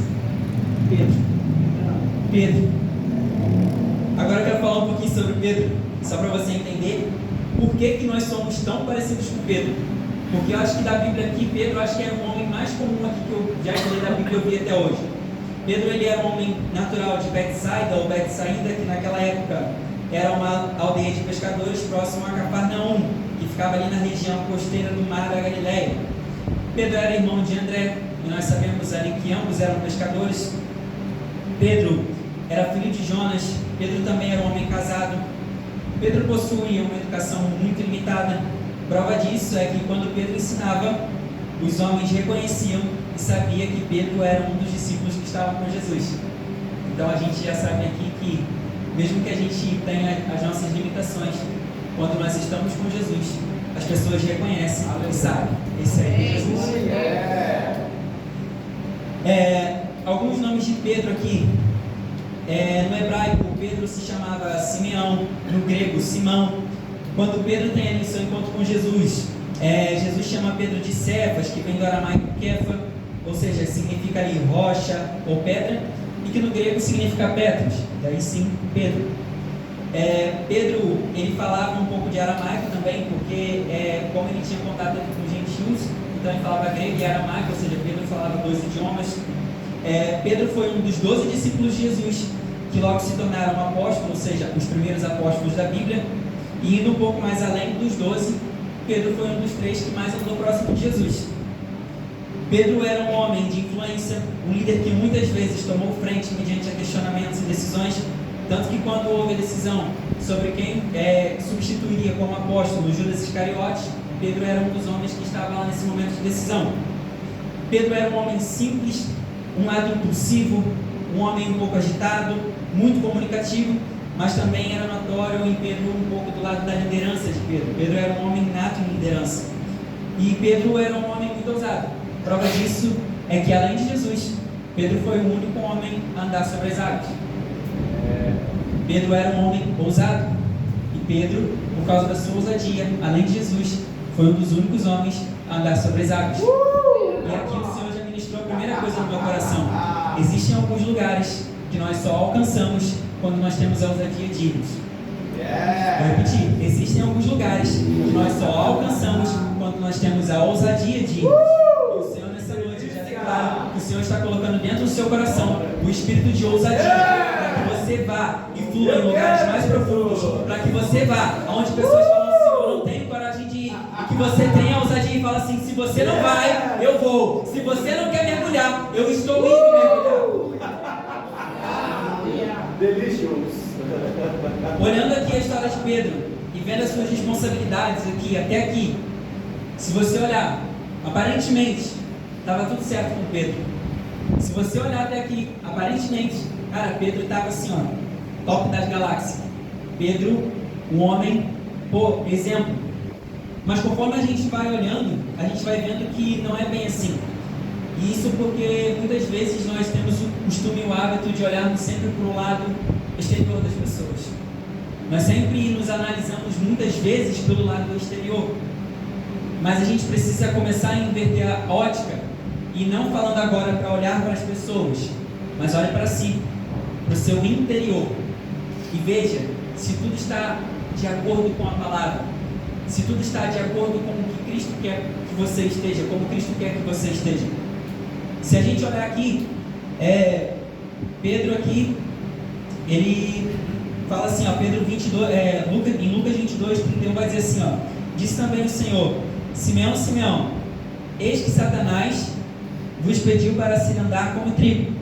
Pedro. Agora eu quero falar um pouquinho sobre Pedro, só para você entender por que nós somos tão parecidos com Pedro. Porque eu acho que da Bíblia aqui, Pedro, acho que era o homem mais comum aqui que eu já estudei da Bíblia e eu vi até hoje. Pedro, ele era um homem natural de Betsaida, ou Betsaída, que naquela época era uma aldeia de pescadores próximo a Cafarnaum, que ficava ali na região costeira do Mar da Galileia. Pedro era irmão de André, e nós sabemos ali que ambos eram pescadores. Pedro era filho de Jonas. Pedro também era um homem casado. Pedro possuía uma educação muito limitada. Prova disso é que quando Pedro ensinava, os homens reconheciam e sabiam que Pedro era um dos discípulos que estavam com Jesus. Então a gente já sabe aqui que, mesmo que a gente tenha as nossas limitações, quando nós estamos com Jesus, as pessoas reconhecem e sabem, esse aí é Jesus. Alguns nomes de Pedro aqui. No hebraico, Pedro se chamava Simeão, no grego, Simão. Quando Pedro tem ali seu encontro com Jesus, Jesus chama Pedro de Cefas, que vem do aramaico Kefa, ou seja, significa ali rocha ou pedra, e que no grego significa Petros, daí sim, Pedro. Pedro, ele falava um pouco de aramaico também, porque como ele tinha contato com gentios, então ele falava grego e aramaico, ou seja, Pedro falava 2 idiomas. Pedro foi um dos 12 discípulos de Jesus, que logo se tornaram apóstolos, ou seja, os primeiros apóstolos da Bíblia. E indo um pouco mais além dos 12, Pedro foi um dos 3 que mais andou próximo de Jesus. Pedro era um homem de influência, um líder que muitas vezes tomou frente mediante a questionamentos e decisões, tanto que quando houve a decisão sobre quem substituiria como apóstolo Judas Iscariotes, Pedro era um dos homens que estava lá nesse momento de decisão. Pedro era um homem simples, um lado impulsivo, um homem um pouco agitado, muito comunicativo, mas também era notório em Pedro um pouco do lado da liderança de Pedro. Pedro era um homem nato em liderança. E Pedro era um homem muito ousado. Prova disso é que, além de Jesus, Pedro foi o único homem a andar sobre as águas. Pedro era um homem ousado. E Pedro, por causa da sua ousadia, além de Jesus, foi um dos únicos homens a andar sobre as águas. E aqui o Senhor já ministrou a primeira coisa no meu coração. Existem alguns lugares que nós só alcançamos quando nós temos a ousadia de irmos. Vou repetir, existem alguns lugares que nós só alcançamos quando nós temos a ousadia de irmos. E o Senhor nessa noite já declara que o Senhor está colocando dentro do seu coração o espírito de ousadia, para que você vá e flua em lugares mais profundos, para que você vá aonde pessoas falam, Senhor, eu não tenho coragem de ir, e que você tenha a ousadia e fala assim, se você não vai, eu vou. Se você não quer mergulhar, eu estou indo mergulhar. Delicioso. Olhando aqui a história de Pedro e vendo as suas responsabilidades aqui, até aqui, se você olhar, aparentemente estava tudo certo com Pedro. Se você olhar até aqui, aparentemente, cara, Pedro estava assim, ó, top das galáxias. Pedro, um homem, pô, exemplo. Mas conforme a gente vai olhando, a gente vai vendo que não é bem assim. E isso porque muitas vezes nós temos costume e o hábito de olharmos sempre para o lado exterior das pessoas. Nós sempre nos analisamos muitas vezes pelo lado exterior. Mas a gente precisa começar a inverter a ótica e não falando agora para olhar para as pessoas, mas olhe para si, para o seu interior e veja se tudo está de acordo com a palavra, se tudo está de acordo com o que Cristo quer que você esteja, como Cristo quer que você esteja. Se a gente olhar aqui, Pedro aqui, ele fala assim, Pedro 22, em Lucas 22, 31 vai dizer assim, disse também o Senhor: Simeão, Simeão, eis que Satanás vos pediu para se andar como trigo,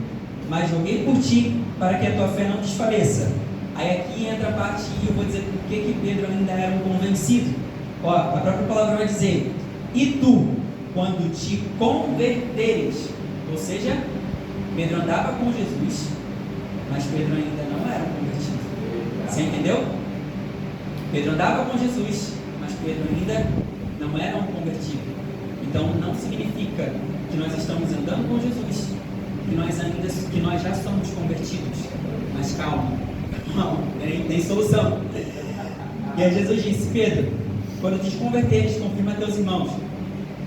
mas roguei por ti, para que a tua fé não desfaleça. Aí aqui entra a parte e eu vou dizer por que Pedro ainda era um convencido. A própria palavra vai dizer: e tu, quando te converteres, ou seja, Pedro andava com Jesus, mas Pedro ainda não era um convertido. Você entendeu? Pedro andava com Jesus, mas Pedro ainda não era um convertido. Então não significa que nós estamos andando com Jesus, que nós já somos convertidos. Mas calma, não, tem solução. E aí Jesus disse: Pedro, quando te converteres, confirma teus irmãos.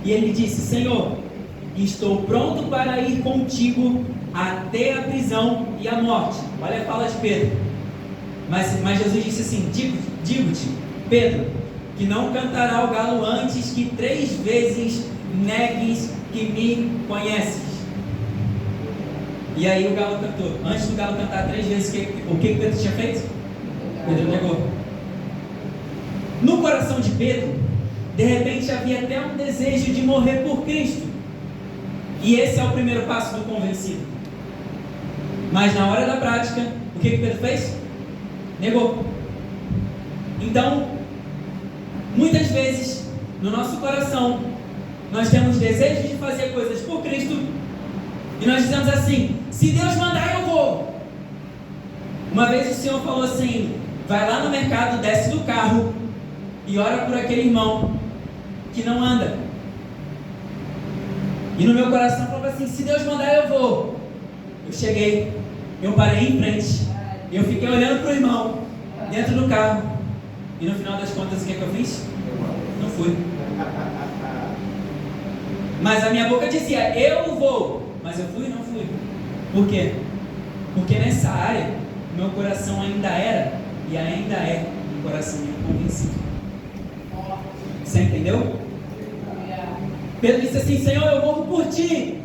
E ele disse: Senhor, estou pronto para ir contigo até a prisão e a morte. Olha a fala de Pedro. Mas Jesus disse assim: digo-te, Pedro, que não cantará o galo antes que 3 vezes negues que me conheces. E aí o galo cantou. Antes do galo cantar 3 vezes, o que Pedro tinha feito? Pedro negou. No coração de Pedro, de repente havia até um desejo de morrer por Cristo. E esse é o primeiro passo do convencido. Mas na hora da prática, o que Pedro fez? Negou. Então, muitas vezes, no nosso coração, nós temos desejo de fazer coisas por Cristo, e nós dizemos assim: se Deus mandar, eu vou. Uma vez o Senhor falou assim: vai lá no mercado, desce do carro e ora por aquele irmão que não anda. E no meu coração falava assim: se Deus mandar, eu vou. Eu cheguei, eu parei em frente, eu fiquei olhando para o irmão dentro do carro, e no final das contas, o que eu fiz? Não fui. Mas a minha boca dizia: eu vou. Mas eu fui e não fui. Por quê? Porque nessa área, meu coração ainda era e ainda é um coração inconvencido. Você entendeu? Pedro disse assim: Senhor, eu morro por ti.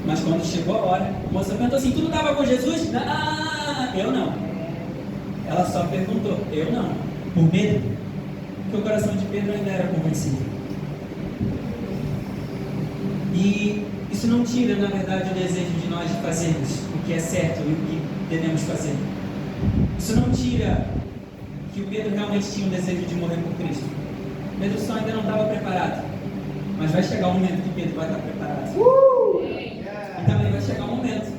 Mas quando chegou a hora, a moça perguntou assim: tu não estava com Jesus? Eu não. Ela só perguntou: eu não. Por medo. Porque o coração de Pedro ainda era convencido. E isso não tira, na verdade, o desejo de nós de fazermos o que é certo e o que devemos fazer. Isso não tira que o Pedro realmente tinha um desejo de morrer por Cristo. Pedro só ainda não estava preparado. Mas vai chegar um momento que Pedro vai estar preparado. E também vai chegar um momento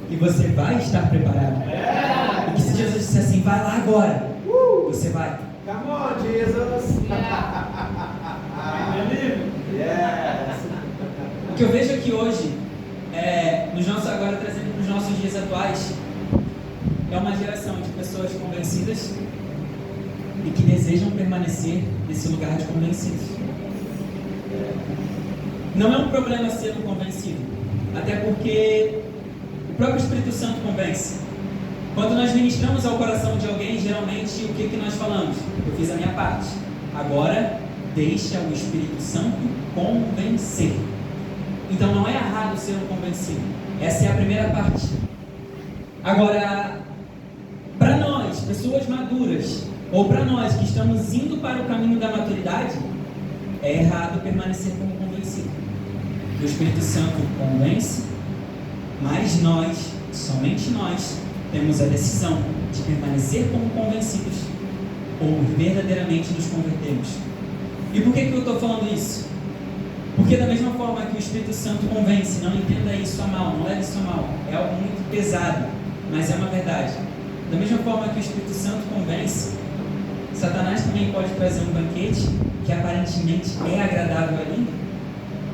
que você vai estar preparado. E que se Jesus disser assim: vai lá agora, você vai. Come on, Jesus. Yes. O que eu vejo aqui hoje, agora trazendo para os nossos dias atuais, é uma geração de pessoas convencidas e que desejam permanecer nesse lugar de convencidos. Não é um problema ser um convencido, até porque o próprio Espírito Santo convence. Quando nós ministramos ao coração de alguém, geralmente o que nós falamos? Eu fiz a minha parte, agora deixa o Espírito Santo convencer. Então não é errado ser um convencido, essa é a primeira parte. Agora, para nós, pessoas maduras, ou para nós que estamos indo para o caminho da maturidade, é errado permanecer como convencido. O Espírito Santo convence, mas nós, somente nós, temos a decisão de permanecer como convencidos ou verdadeiramente nos convertermos. E por que eu estou falando isso? Porque da mesma forma que o Espírito Santo convence, não entenda isso a mal, não leve isso a mal, é algo muito pesado, mas é uma verdade. Da mesma forma que o Espírito Santo convence, Satanás também pode trazer um banquete que aparentemente é agradável a língua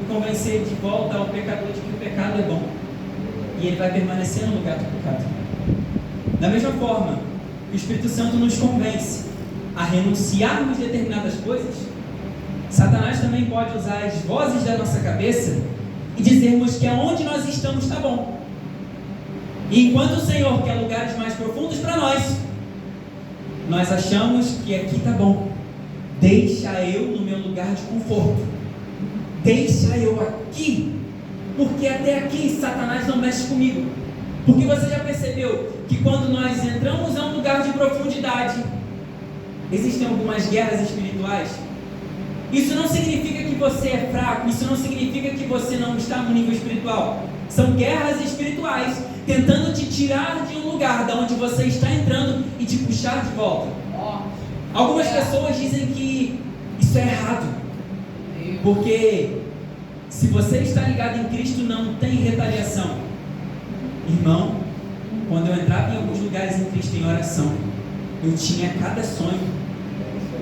e convencer de volta ao pecador de que o pecado é bom. E e ele vai permanecer no lugar do pecado. Da mesma forma que o Espírito Santo nos convence a renunciarmos determinadas coisas, Satanás também pode usar as vozes da nossa cabeça e dizermos que aonde nós estamos está bom. E enquanto o Senhor quer lugares mais profundos para nós achamos que aqui está bom. Deixa eu no meu lugar de conforto. Deixa eu aqui, porque até aqui Satanás não mexe comigo. Porque você já percebeu que quando nós entramos a um lugar de profundidade, existem algumas guerras espirituais? Isso não significa que você é fraco, isso não significa que você não está no nível espiritual. São guerras espirituais tentando te tirar de um lugar da onde você está entrando e te puxar de volta. Algumas pessoas dizem que isso é errado, porque se você está ligado em Cristo não tem retaliação. Irmão, quando eu entrava em alguns lugares em Cristo em oração, eu tinha cada sonho.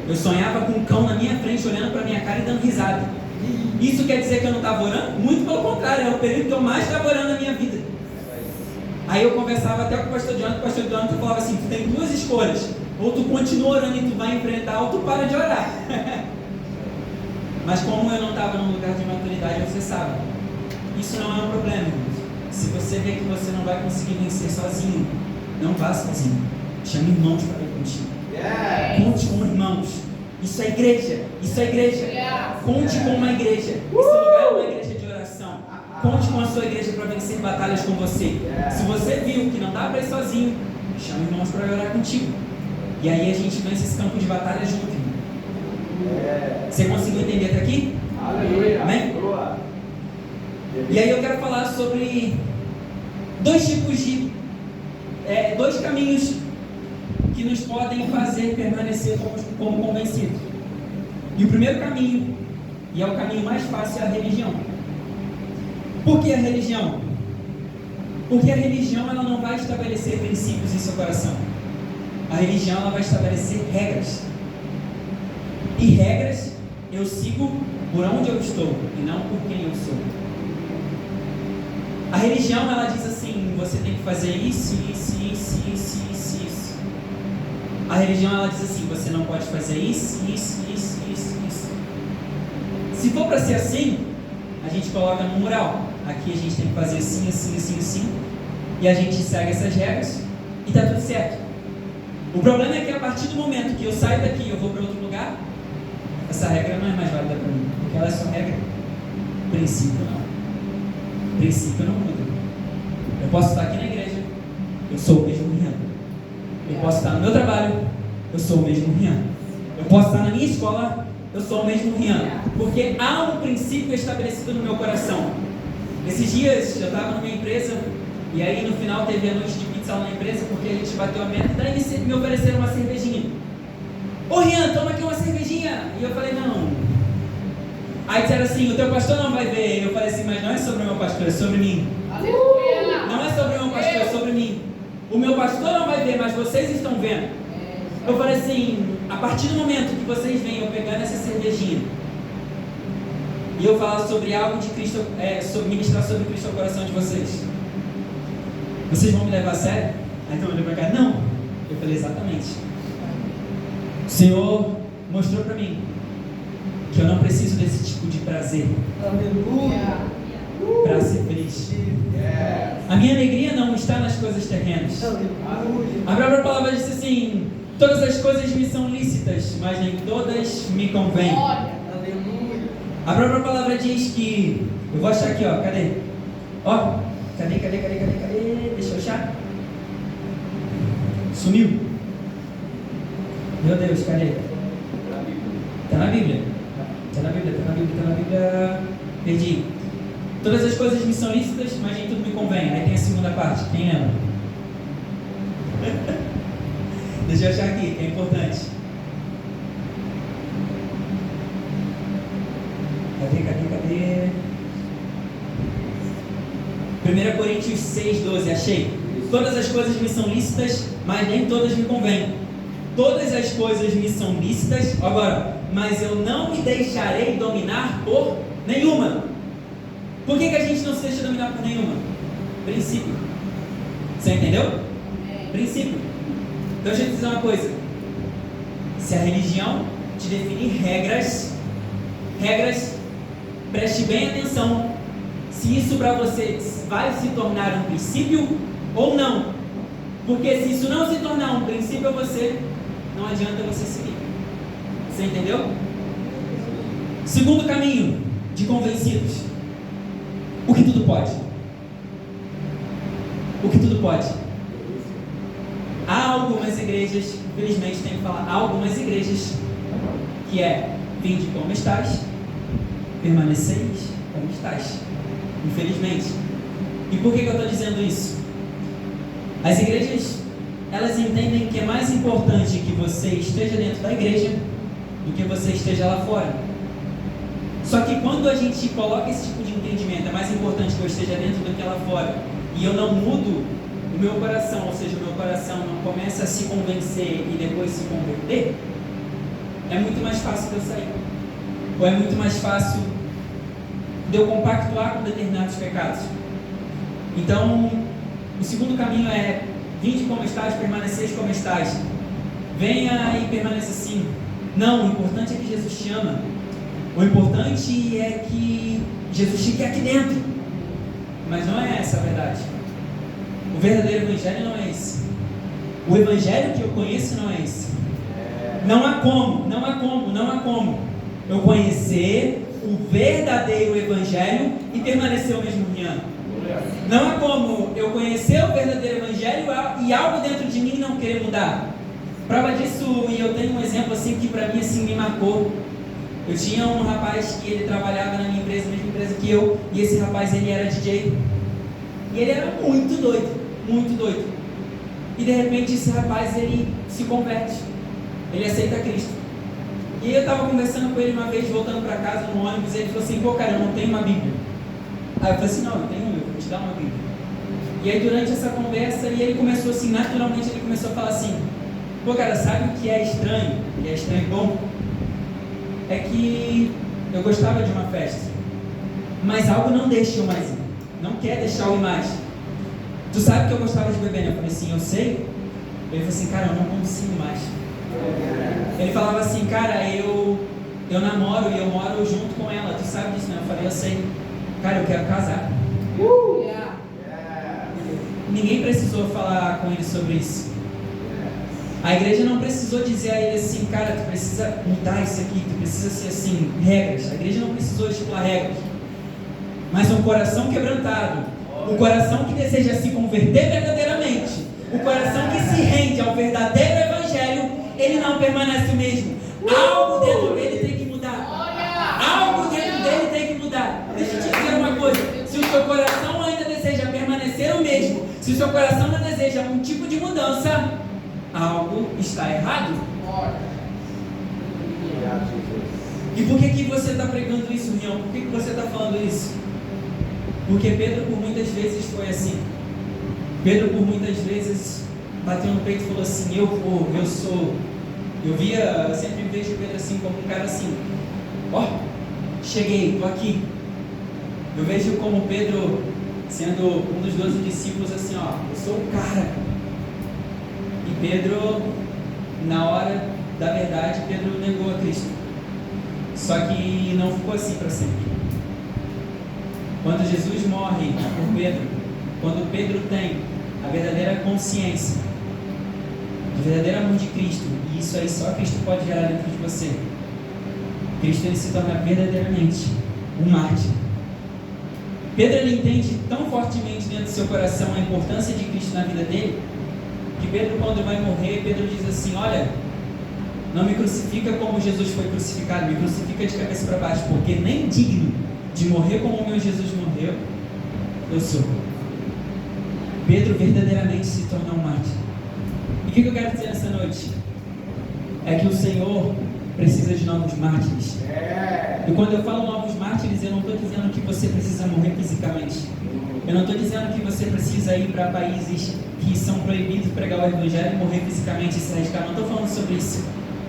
Eu sonhava com um cão na minha frente, olhando para minha cara e dando risada. Isso quer dizer que eu não estava orando? Muito pelo contrário, é o período que eu mais estava orando na minha vida. Aí eu conversava até com o pastor Jonathan falava assim: tu tem duas escolhas, ou tu continua orando e tu vai enfrentar, ou tu para de orar. Mas como eu não estava num lugar de maturidade, você sabe, isso não é um problema, irmãos. Se você vê que você não vai conseguir vencer sozinho, não vá sozinho. Chame irmãos para vir contigo. Conte com irmãos. Isso é igreja. Isso é igreja. Conte com uma igreja. Esse lugar é uma igreja de oração. Conte com a sua igreja para vencer batalhas com você. Se você viu que não dá para ir sozinho, chame irmãos para orar contigo. E aí a gente vence esse campo de batalha junto, irmão. Você conseguiu entender até aqui? Aleluia. Amém? E aí eu quero falar sobre dois tipos de dois caminhos que nos podem fazer permanecer como convencidos. E o primeiro caminho, e é o caminho mais fácil, é a religião. Por que a religião? Porque a religião ela não vai estabelecer princípios em seu coração. A religião ela vai estabelecer regras. E regras eu sigo por onde eu estou e não por quem eu sou. A religião ela diz assim: você tem que fazer isso. A religião ela diz assim: você não pode fazer isso. Se for para ser assim, a gente coloca no mural. Aqui a gente tem que fazer assim. E a gente segue essas regras e está tudo certo. O problema é que a partir do momento que eu saio daqui e eu vou para outro lugar, essa regra não é mais válida para mim, porque ela é só regra. Princípio não. Princípio não muda. Eu posso estar aqui na igreja, eu sou o mesmo Rian. Eu posso estar no meu trabalho, eu sou o mesmo Rian. Eu posso estar na minha escola, eu sou o mesmo Rian. Porque há um princípio estabelecido no meu coração. Esses dias eu estava na minha empresa e aí no final teve a noite de pizza lá na empresa porque a gente bateu a meta e daí me ofereceram uma cervejinha. Ô Rian, toma aqui uma cervejinha. E eu falei: não. Aí disseram assim: o teu pastor não vai ver. E eu falei assim: mas não é sobre o meu pastor, é sobre mim. Não é sobre o meu pastor, é sobre mim. O meu pastor não vai ver, mas vocês estão vendo. Eu falei assim: a partir do momento que vocês veem eu pegando essa cervejinha e eu falar sobre algo de Cristo, sobre ministrar sobre Cristo ao coração de vocês vão me levar a sério? Aí então olhou pra cá: não. Eu falei: exatamente. O Senhor mostrou para mim que eu não preciso desse tipo de prazer para ser feliz. A minha alegria não está nas coisas terrenas. A própria palavra diz assim: todas as coisas me são lícitas, mas nem todas me convêm. A própria palavra diz que, eu vou achar aqui, ó, cadê? Ó, cadê? Deixa eu achar. Sumiu. Meu Deus, cadê? Está na Bíblia. Perdi. Todas as coisas me são lícitas, mas nem tudo me convém. Aí tem a segunda parte, quem lembra? Deixa eu achar aqui, que é importante. Cadê? 1 Coríntios 6,12, achei. Todas as coisas me são lícitas, mas nem todas me convêm. Todas as coisas me são lícitas, agora, mas eu não me deixarei dominar por nenhuma. Por que a gente não se deixa dominar por nenhuma? Princípio. Você entendeu? Princípio. Então deixa eu te dizer uma coisa. Se a religião te definir regras, preste bem atenção se isso para você vai se tornar um princípio ou não. Porque se isso não se tornar um princípio a você, não adianta você seguir. Você entendeu? Segundo caminho de convencidos. O que tudo pode. O que tudo pode. Há algumas igrejas, infelizmente tenho que falar, há algumas igrejas que é: vinde como estás, permaneceis como estás. Infelizmente. E por que eu estou dizendo isso? As igrejas, elas entendem que é mais importante que você esteja dentro da igreja do que você esteja lá fora. Só que quando a gente coloca esse tipo de entendimento, é mais importante que eu esteja dentro do que lá fora, e eu não mudo o meu coração, ou seja, o meu coração não começa a se convencer e depois se converter, é muito mais fácil de eu sair. Ou é muito mais fácil de eu compactuar com determinados pecados. Então, o segundo caminho é: vinde como estás, permaneceis como estás. Venha e permaneça assim. Não, o importante é que Jesus te ama. O importante é que Jesus te quer aqui dentro. Mas não é essa a verdade. O verdadeiro evangelho não é esse. O evangelho que eu conheço não é esse. Não há como eu conhecer o verdadeiro evangelho e permanecer o mesmo Rian. Não há como eu conhecer o verdadeiro evangelho e algo dentro de mim não querer mudar. Prova disso, e eu tenho um exemplo assim que para mim assim me marcou. Eu tinha um rapaz que ele trabalhava na minha empresa, mesma empresa que eu, e esse rapaz ele era DJ. E ele era muito doido. E de repente esse rapaz ele se converte. Ele aceita Cristo. E eu estava conversando com ele uma vez, voltando para casa no ônibus, e ele falou assim: pô, cara, eu não tenho uma Bíblia. Aí eu falei assim: não, eu tenho, eu vou te dar uma Bíblia. E aí durante essa conversa, e ele começou assim, naturalmente ele começou a falar assim: pô, cara, sabe o que é estranho? E é estranho bom? É que eu gostava de uma festa, mas algo não deixa eu mais ir, não quer deixar eu ir mais. Tu sabe que eu gostava de beber, né? Eu falei assim: eu sei. Ele falou assim: cara, eu não consigo mais. Ele falava assim: cara, eu namoro e eu moro junto com ela, tu sabe disso, né? Eu falei: eu sei. Cara, eu quero casar. Ninguém precisou falar com ele sobre isso. A igreja não precisou dizer a ele assim: cara, tu precisa mudar isso aqui, tu precisa ser assim, regras. A igreja não precisou estipular regras. Mas um coração quebrantado, um coração que deseja se converter verdadeiramente, o coração que se rende ao verdadeiro evangelho, ele não permanece o mesmo. Algo dentro dele tem que mudar. Algo dentro dele tem que mudar. Deixa eu te dizer uma coisa: se o seu coração ainda deseja permanecer o mesmo, se o seu coração ainda deseja um tipo de mudança, algo está errado. E por que você está pregando isso, Rião? Por que você está falando isso? Porque Pedro por muitas vezes foi assim. Pedro por muitas vezes bateu no peito e falou assim: eu vou, eu sou. Eu sempre vejo Pedro assim como um cara assim: ó, cheguei, estou aqui. Eu vejo como Pedro sendo um dos 12 discípulos assim: ó, eu sou o cara. E Pedro, na hora da verdade, Pedro negou a Cristo. Só que não ficou assim para sempre. Quando Jesus morre por Pedro, quando Pedro tem a verdadeira consciência do verdadeiro amor de Cristo, e isso aí só Cristo pode gerar dentro de você, Cristo ele se torna verdadeiramente um mártir. Pedro ele entende tão fortemente dentro do seu coração a importância de Cristo na vida dele, que Pedro, quando vai morrer, Pedro diz assim: olha, não me crucifica como Jesus foi crucificado, me crucifica de cabeça para baixo, porque nem digno de morrer como o meu Jesus morreu, eu sou. Pedro verdadeiramente se tornou um mártir. E o que eu quero dizer nessa noite? É que o Senhor precisa de novos mártires. E quando eu falo novos mártires, eu não estou dizendo que você precisa morrer fisicamente. Eu não estou dizendo que você precisa ir para países que são proibidos de pregar o evangelho e morrer fisicamente e se arriscar. Não estou falando sobre isso.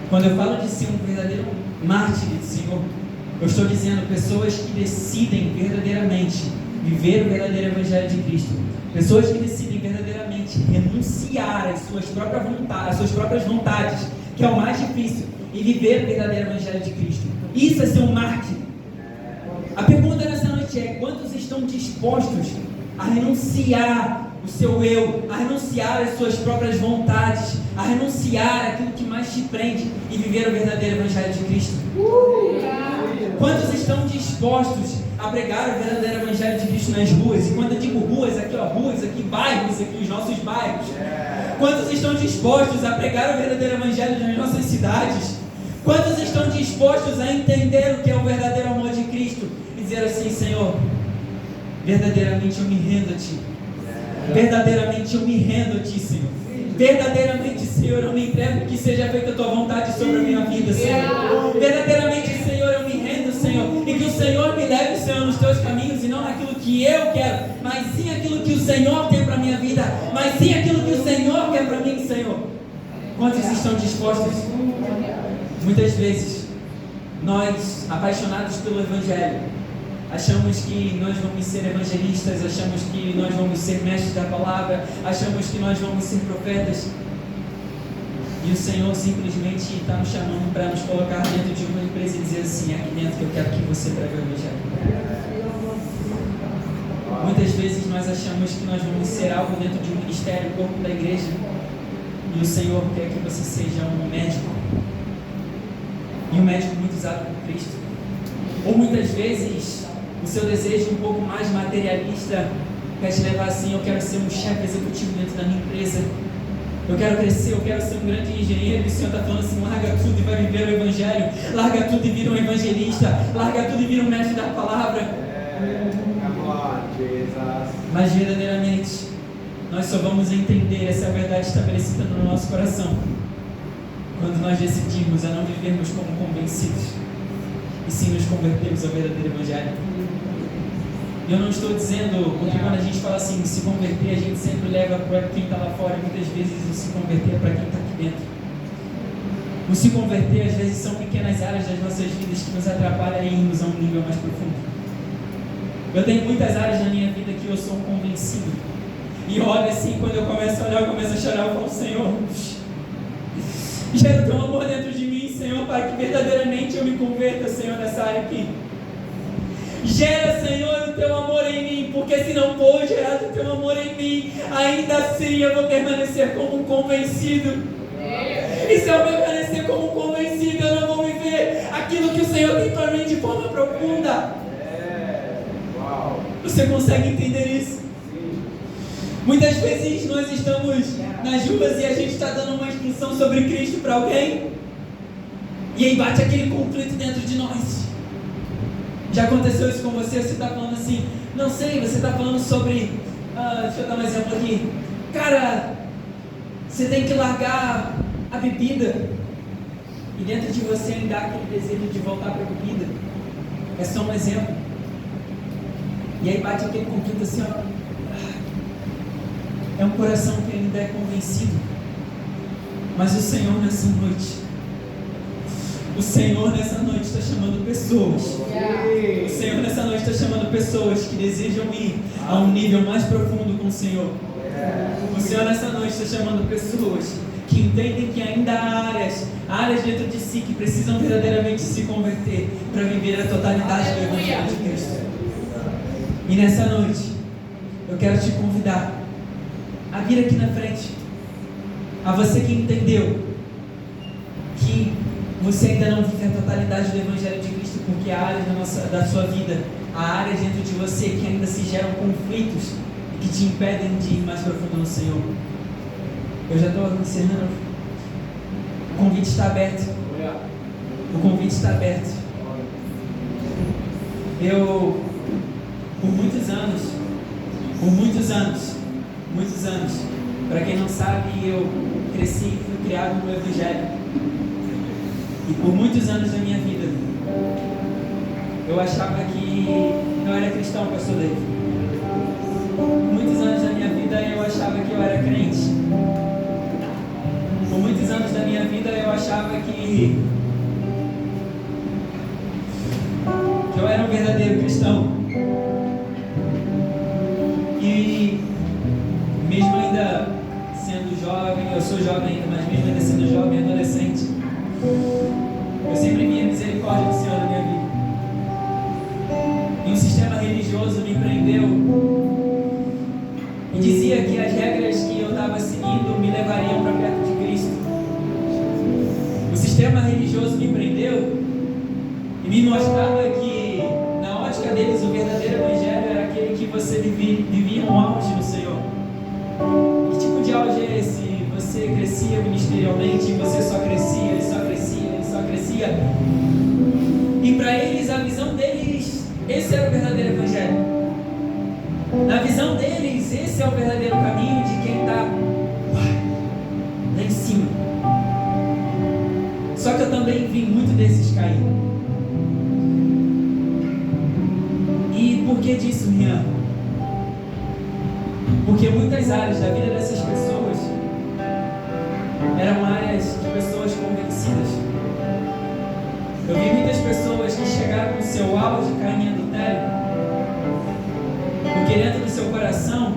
Quando eu falo de ser um verdadeiro mártir do Senhor, eu estou dizendo pessoas que decidem verdadeiramente viver o verdadeiro evangelho de Cristo, Pessoas que decidem verdadeiramente renunciar às suas próprias vontades, que é o mais difícil, e viver o verdadeiro evangelho de Cristo. Isso é ser um mártir. A pergunta nessa noite é: quantos estão dispostos a renunciar o seu eu, a renunciar às suas próprias vontades, a renunciar àquilo que mais te prende e viver o verdadeiro evangelho de Cristo? Quantos estão dispostos a pregar o verdadeiro evangelho de Cristo nas ruas? E quando eu digo ruas aqui, bairros aqui, os nossos bairros. Quantos estão dispostos a pregar o verdadeiro evangelho nas nossas cidades? Quantos estão dispostos a entender o que é o verdadeiro amor de Cristo e dizer assim: Senhor, verdadeiramente eu me rendo a Ti. Verdadeiramente eu me rendo a Ti, Senhor. Verdadeiramente, Senhor, eu me entrego, que seja feita a Tua vontade sobre a minha vida, Senhor. Verdadeiramente, Senhor, eu me rendo, Senhor, e que o Senhor me leve, Senhor, nos Teus caminhos, e não naquilo que eu quero, mas sim aquilo que o Senhor tem para a minha vida, mas sim aquilo que o Senhor quer para mim, Senhor. Quantos estão dispostos? Muitas vezes, nós, apaixonados pelo Evangelho, achamos que nós vamos ser evangelistas, achamos que nós vamos ser mestres da palavra, achamos que nós vamos ser profetas. E o Senhor simplesmente está nos chamando para nos colocar dentro de uma empresa e dizer assim: é aqui dentro que eu quero que você pregue o Evangelho. Muitas vezes nós achamos que nós vamos ser algo dentro de um ministério, o corpo da igreja, e o Senhor quer que você seja um médico, e um médico muito usado por Cristo. Ou muitas vezes o seu desejo um pouco mais materialista quer te levar assim: eu quero ser um chefe executivo dentro da minha empresa, eu quero crescer, eu quero ser um grande engenheiro. E o Senhor está falando assim: larga tudo e vai viver o Evangelho, larga tudo e vira um evangelista, larga tudo e vira um mestre da palavra. Mas verdadeiramente nós só vamos entender essa verdade estabelecida no nosso coração quando nós decidimos a não vivermos como convencidos, e sim nos convertermos ao verdadeiro Evangelho. E eu não estou dizendo, porque quando a gente fala assim, se converter, a gente sempre leva para quem está lá fora, e muitas vezes o se converter é para quem está aqui dentro. O se converter, às vezes, são pequenas áreas das nossas vidas que nos atrapalham em irmos a um nível mais profundo. Eu tenho muitas áreas na minha vida que eu sou convencido, e eu olho assim, quando eu começo a olhar, eu começo a chorar, eu falo: Senhor, gera o Teu amor dentro de mim, Senhor, para que verdadeiramente eu me converta, Senhor, nessa área aqui. Gera, Senhor, o Teu amor em mim, porque se não for gerado o Teu amor em mim, ainda assim eu vou permanecer como um convencido. E se eu permanecer como um convencido, eu não vou viver aquilo que o Senhor tem para mim de forma profunda. Você consegue entender isso? Muitas vezes nós estamos nas ruas e a gente está dando uma instrução sobre Cristo para alguém, e aí bate aquele conflito dentro de nós. Já aconteceu isso com você? Você está falando assim: não sei, você está falando sobre, deixa eu dar um exemplo aqui, cara, você tem que largar a bebida, e dentro de você ainda há aquele desejo de voltar para a bebida. É só um exemplo. E aí bate aquele conflito assim, ó. É um coração que ainda é convencido. Mas o Senhor nessa noite está chamando pessoas. O Senhor nessa noite está chamando pessoas que desejam ir a um nível mais profundo com o Senhor. O Senhor nessa noite está chamando pessoas que entendem que ainda há áreas dentro de si que precisam verdadeiramente se converter para viver a totalidade do Evangelho de Cristo. E nessa noite eu quero te convidar a vir aqui na frente, a você que entendeu que você ainda não vive a totalidade do Evangelho de Cristo, porque há áreas da sua vida, há áreas dentro de você que ainda se geram conflitos e que te impedem de ir mais profundo no Senhor. Eu já estou encerrando. O convite está aberto. O convite está aberto. Eu, por muitos anos, para quem não sabe, eu cresci e fui criado no Evangelho. E por muitos anos da minha vida, eu achava que não era cristão, pastor David. Por muitos anos da minha vida, eu achava que eu era crente. Por muitos anos da minha vida, eu achava que eu era um verdadeiro cristão. E ainda sendo jovem, eu sou jovem ainda, mas mesmo ainda sendo jovem e adolescente, eu sempre vi a misericórdia do Senhor na minha vida. E um sistema religioso me prendeu e dizia que as regras que eu estava seguindo me levariam para perto de Cristo. O sistema religioso me prendeu e me mostrava que, na ótica deles, o verdadeiro evangelho era aquele que você vivia um auge no Senhor. Que tipo de auge é esse? Você crescia ministerialmente e você só crescia, ele só crescia, ele só crescia. E para eles, a visão deles, esse era o verdadeiro evangelho. Na visão deles, esse é o verdadeiro caminho de quem está lá em cima. Só que eu também vi muito desses cair. E por que disso, Rian? Porque muitas áreas da vida dessas pessoas eram áreas de pessoas convencidas. Eu vi muitas pessoas que chegaram no seu auge caindo em adultério, porque dentro do seu coração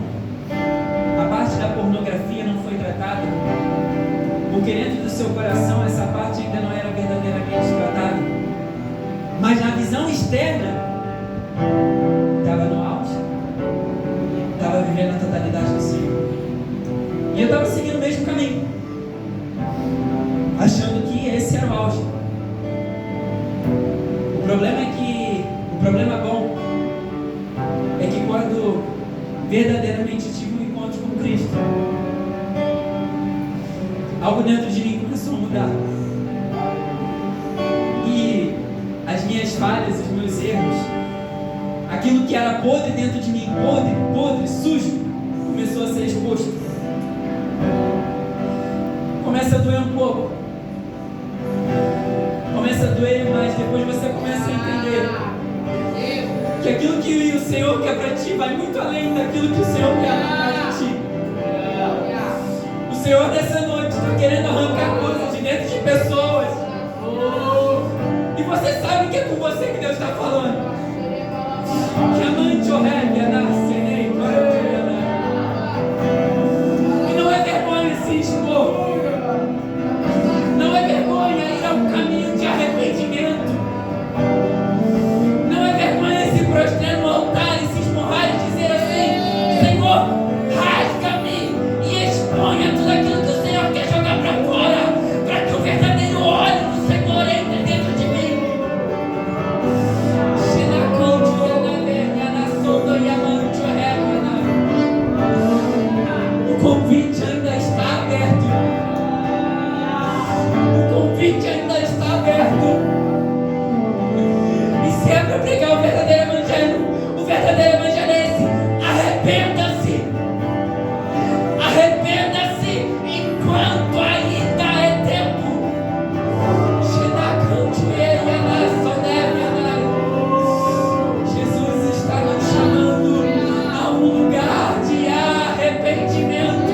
a parte da pornografia não foi tratada, porque dentro do seu coração essa parte ainda não era verdadeiramente tratada, mas na visão externa estava no auge, estava vivendo a totalidade do Senhor. E eu estava seguindo o mesmo caminho, achando que esse era o auge. O problema bom é que quando verdadeiramente tive um encontro com Cristo, algo dentro de mim começou a mudar. E as minhas falhas, os meus erros, aquilo que era podre dentro de mim, podre, sujo, começou a ser exposto. Começa a doer um pouco. Começa a doer, mas depois você começa a entender que aquilo que o Senhor quer para ti vai muito além daquilo que o Senhor quer para ti. O Senhor nessa noite está querendo arrancar coisas de dentro de pessoas. E você sabe que é com você que Deus está falando. Que amante o rei, e não é vergonha se expor. Não é vergonha ir ao caminho de arrependimento. Não é vergonha se prostrar no altar e se esmurrar e dizer assim: Senhor, rasga-me e exponha tudo aquilo que o Senhor quer jogar para fora, para que o verdadeiro óleo do Senhor entre dentro de mim. O convite ainda está aberto. O convite ainda está aberto. E se é para pregar o verdadeiro evangelho é esse: arrependa-se. Arrependa-se enquanto ainda é tempo. Jesus está nos chamando a um lugar de arrependimento.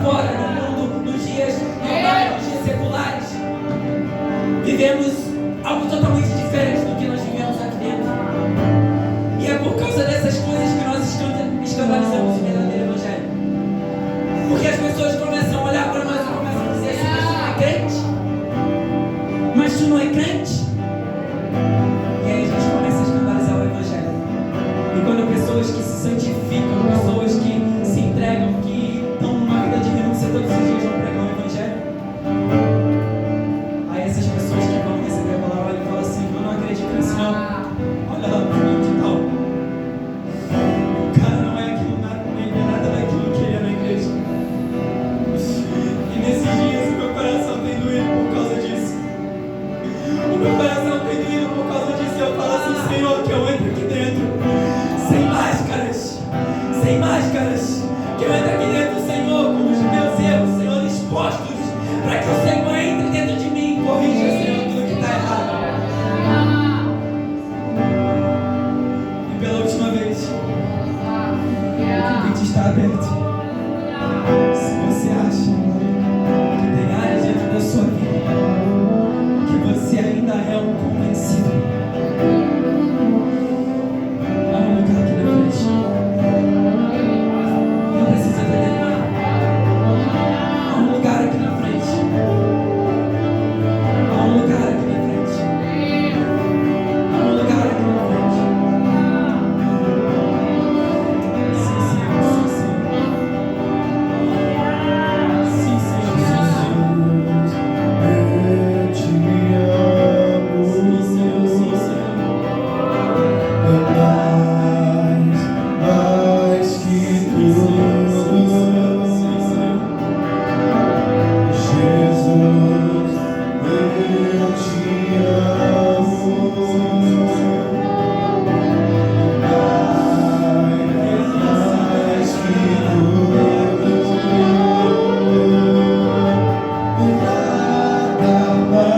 fora no mundo, nos dias normais, nos dias seculares. Vivemos algo totalmente diferente do que nós vivemos aqui dentro. E é por causa dessas coisas que nós escandalizamos o verdadeiro Evangelho. Porque as pessoas começam a olhar para nós e começam a dizer assim: mas tu não é crente? Mas tu não é crente? E aí a gente começa a escandalizar o Evangelho. E quando pessoas que se santificam, pessoas que se entregam, que estão numa vida de renúncia todos os dias vão pregar o Evangelho, aí essas pessoas que vão receber a palavra olham e falam assim: eu não acredito nisso não. Olha lá pro mim que tal. O cara não é aquilo, nem é nada daquilo que ele é na igreja. E nesses dias o meu coração tem doído por causa disso. O meu coração tem doído por causa disso. Eu falo assim: Senhor, que eu entre aqui dentro sem máscaras, que eu entre aqui dentro, Senhor, com os meus erros, Senhor, expostos, para que o Senhor entre dentro de mim e corrija, Senhor, tudo que está errado. E pela última vez, o convite está aberto. Se você acha que tem áreas dentro da sua vida que você ainda é um convencido, há um lugar aqui na frente. Não precisa terminar. Há um lugar aqui na frente. Há um lugar aqui na frente. Há um lugar aqui na frente. Sim, Senhor, sim, Senhor. Sim, Senhor, sim, Eu te amo, Senhor. Sim, Senhor, sim, Senhor. mais que tudo, Jesus, eu te amo, mais que tudo, nada mais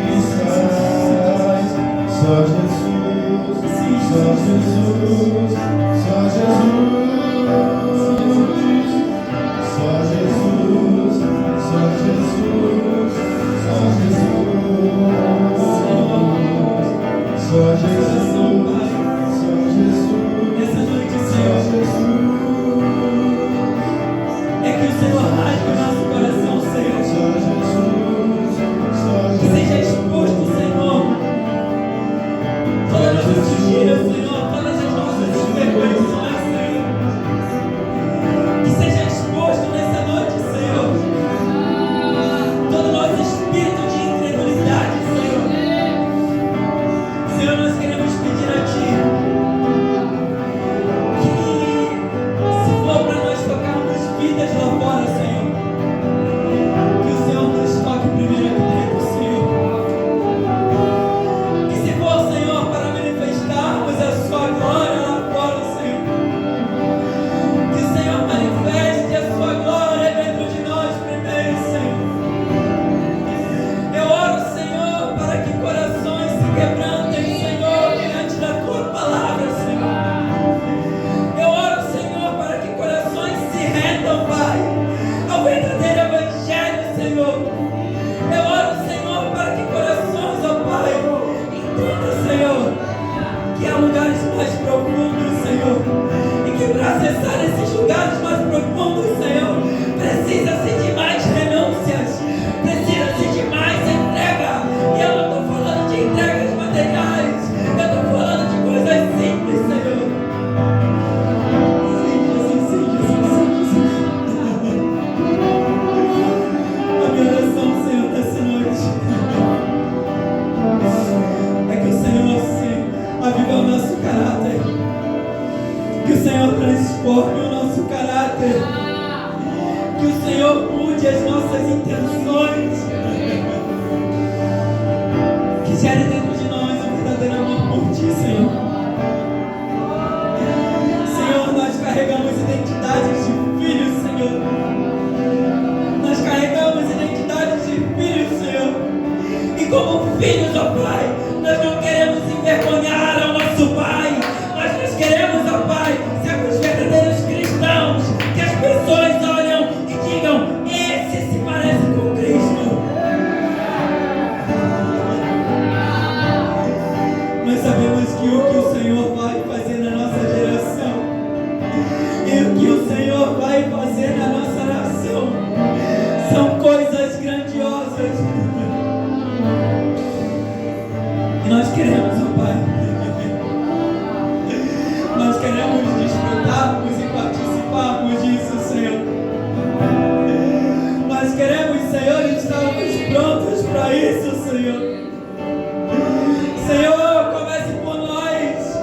me satisfaz. Só Jesus, só Jesus, só Jesus, só Jesus, só Jesus, só Jesus, só Jesus, Nessa noite, só Senhor, Jesus, é que o Senhor rasgue o nosso coração, Senhor. só Jesus, só Que seja Jesus. exposto, Senhor, todas as nossas sujeira, Senhor, todas as nossas imperfeições, Senhor. Que seja exposto nessa noite, Senhor, todo o nosso espírito de incredulidade, Senhor. Senhor, nós queremos pedir a Ti que, se for para nós tocarmos vidas lá fora, Senhor, que o Senhor nos toque primeiro aqui dentro, Senhor. Que se for, Senhor, para manifestarmos a Sua glória lá fora, Senhor, que o Senhor manifeste a Sua glória dentro de nós primeiro, Senhor. Eu oro, Senhor, para que corações se quebrantem, Senhor, diante da Tua palavra, Senhor. Eu oro, Senhor, para que corações se rendam, Pai, ao verdadeiro Evangelho, Senhor. Eu oro, Senhor, para que corações, ó Pai, entendam, Senhor, que há lugares mais profundos, Senhor, e que para acessar esses lugares mais profundos, Senhor, precisa-se de mais renúncias, precisa-se de mais entrega. E eu não estou falando de entregas materiais, eu estou falando de coisas simples, Senhor. Simples. A minha oração, Senhor, nessa noite é que o Senhor se aviva o nosso caráter, que o Senhor transforme o nosso caráter. coisas grandiosas. E nós queremos, ó Pai, nós queremos desfrutarmos e participarmos disso, Senhor. Nós queremos, Senhor, estarmos prontos para isso, Senhor. Senhor, comece por nós.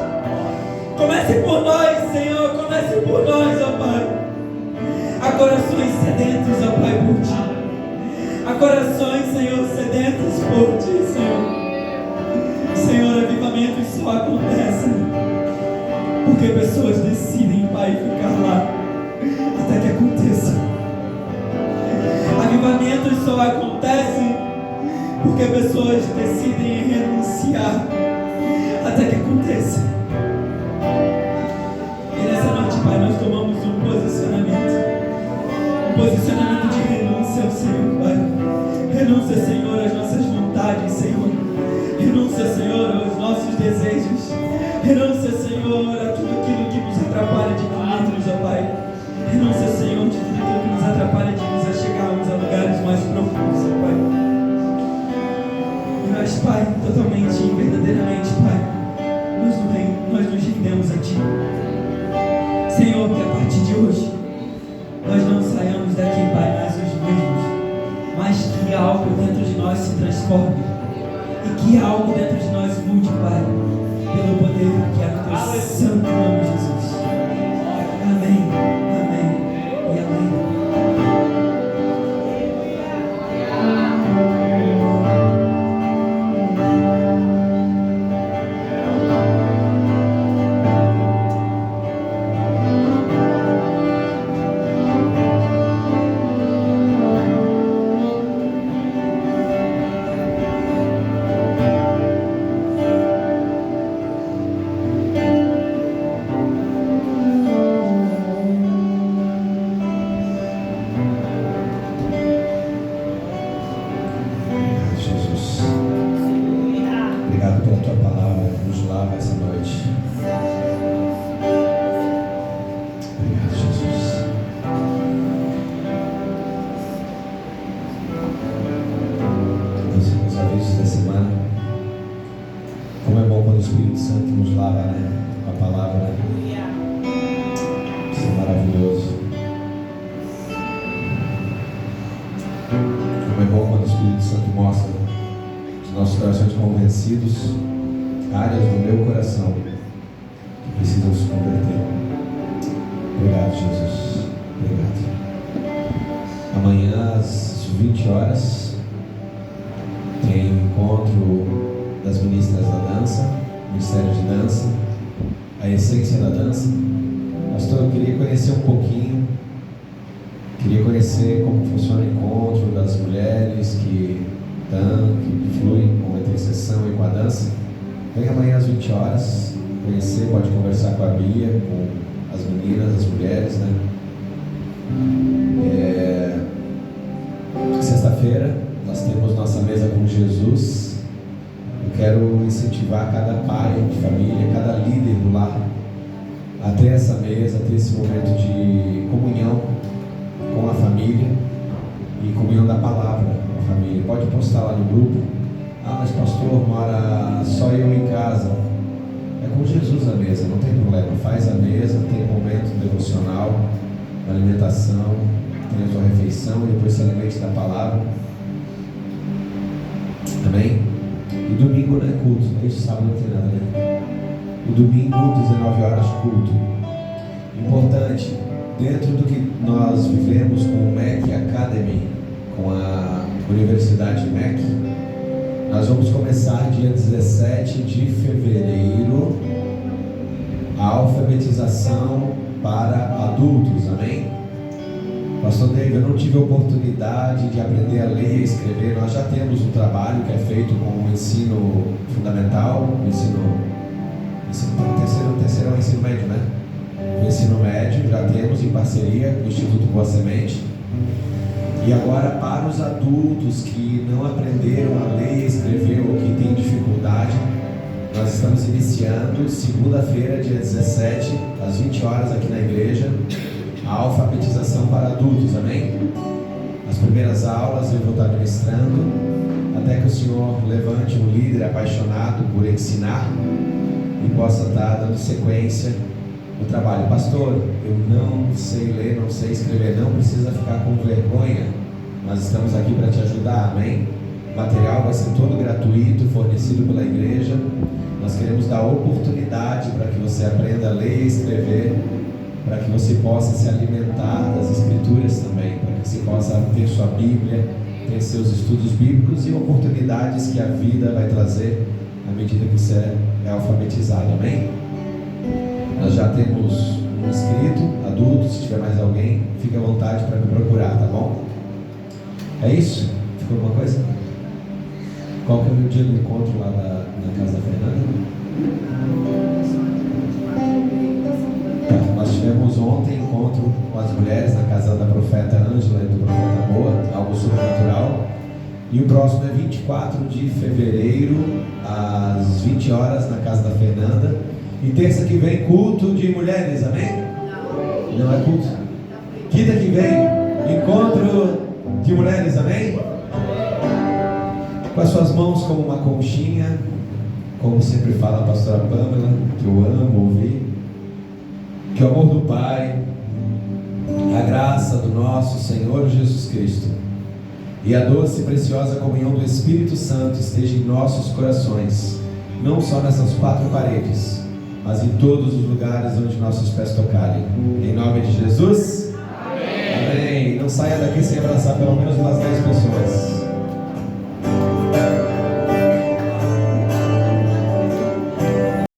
Comece por nós, Senhor. Comece por nós, ó Pai. Há corações sedentos, ó Pai, por Ti. Há corações, Senhor, sedentos por Ti, Senhor. Senhor, avivamentos só acontecem porque pessoas decidem, Pai, ficar lá até que aconteça. Avivamentos só acontecem porque pessoas decidem renunciar até que aconteça. E nessa noite, Pai, nós tomamos um posicionamento de renúncia ao Senhor, Pai. Renúncia, Senhor, às nossas vontades, Senhor. Renúncia, Senhor, aos nossos desejos. Renúncia, Senhor, a tudo aquilo que nos atrapalha de caminhos, ó Pai. Renúncia, Senhor, de tudo aquilo que nos atrapalha de nos achegarmos a lugares mais profundos, ó Pai. E nós, Pai, totalmente e verdadeiramente, Pai, nós nos rendemos a Ti. Senhor, que a partir de hoje nós não saiamos daqui, Pai, mais os mesmos, mas que algo dentro de nós se transforme e que algo dentro de nós mude, Pai, pelo poder que é no Teu santo nome, Jesus. Amém, amém e amém. Áreas do meu coração que precisam se converter. Obrigado, Jesus. Obrigado. Amanhã às 20 horas tem o encontro das ministras da dança, Ministério de Dança, a essência da dança. Pastor, eu queria conhecer um pouquinho, queria conhecer como funciona o encontro das mulheres que fluem com a intercessão e com a dança. Vem amanhã às 20 horas, conhecer, pode conversar com a Bia, com as meninas, as mulheres, né? Sexta-feira nós temos nossa mesa com Jesus. Eu quero incentivar cada pai de família, cada líder do lar a ter essa mesa, a ter esse momento de comunhão com a família e comunhão da palavra com a família. Pode postar lá no grupo. Mas pastor, mora só eu em casa. É com Jesus a mesa, não tem problema. Faz a mesa, tem um momento devocional, alimentação, tem a sua refeição e depois se alimente da palavra. Amém? E domingo não é culto, desde sábado não tem nada, né? E domingo, 19 horas, culto. Importante, dentro do que nós vivemos com o MEC Academy, com a Universidade MEC, nós vamos começar dia 17 de fevereiro a alfabetização para adultos, amém? Pastor David, eu não tive a oportunidade de aprender a ler e escrever. Nós já temos um trabalho que é feito com o ensino fundamental, o terceiro é o ensino médio, né? O ensino médio já temos em parceria com o Instituto Boa Semente. E agora para os adultos que não aprenderam a ler e escrever ou que têm dificuldade, nós estamos iniciando segunda-feira, dia 17, às 20 horas aqui na igreja, a alfabetização para adultos, amém? as primeiras aulas eu vou estar ministrando, até que o Senhor levante um líder apaixonado por ensinar e possa estar dando sequência no trabalho. Pastor, eu não sei ler, não sei escrever, não precisa ficar com vergonha, nós estamos aqui para te ajudar, amém? O material vai ser todo gratuito, fornecido pela igreja. Nós queremos dar oportunidade para que você aprenda a ler e escrever, para que você possa se alimentar das escrituras também, para que você possa ter sua Bíblia, ter seus estudos bíblicos e oportunidades que a vida vai trazer à medida que você é alfabetizado, amém? Nós já temos um inscrito, adulto. Se tiver mais alguém, fique à vontade para me procurar, tá bom? É isso? Ficou alguma coisa? Qual que é o dia do encontro lá na casa da Fernanda? Tá, nós tivemos ontem encontro com as mulheres na casa da profeta Ângela e do profeta Boa, algo sobrenatural. E o próximo é 24 de fevereiro, às 20 horas, na casa da Fernanda. E terça que vem, culto de mulheres, amém? Não é culto? Quinta que vem, encontro de mulheres, amém? Com as suas mãos como uma conchinha, como sempre fala a pastora Pamela, que eu amo ouvir. Que o amor do Pai, a graça do nosso Senhor Jesus Cristo e a doce e preciosa comunhão do Espírito Santo esteja em nossos corações, não só nessas quatro paredes, mas em todos os lugares onde nossos pés tocarem. Em nome de Jesus, amém. Não saia daqui sem abraçar pelo menos umas 10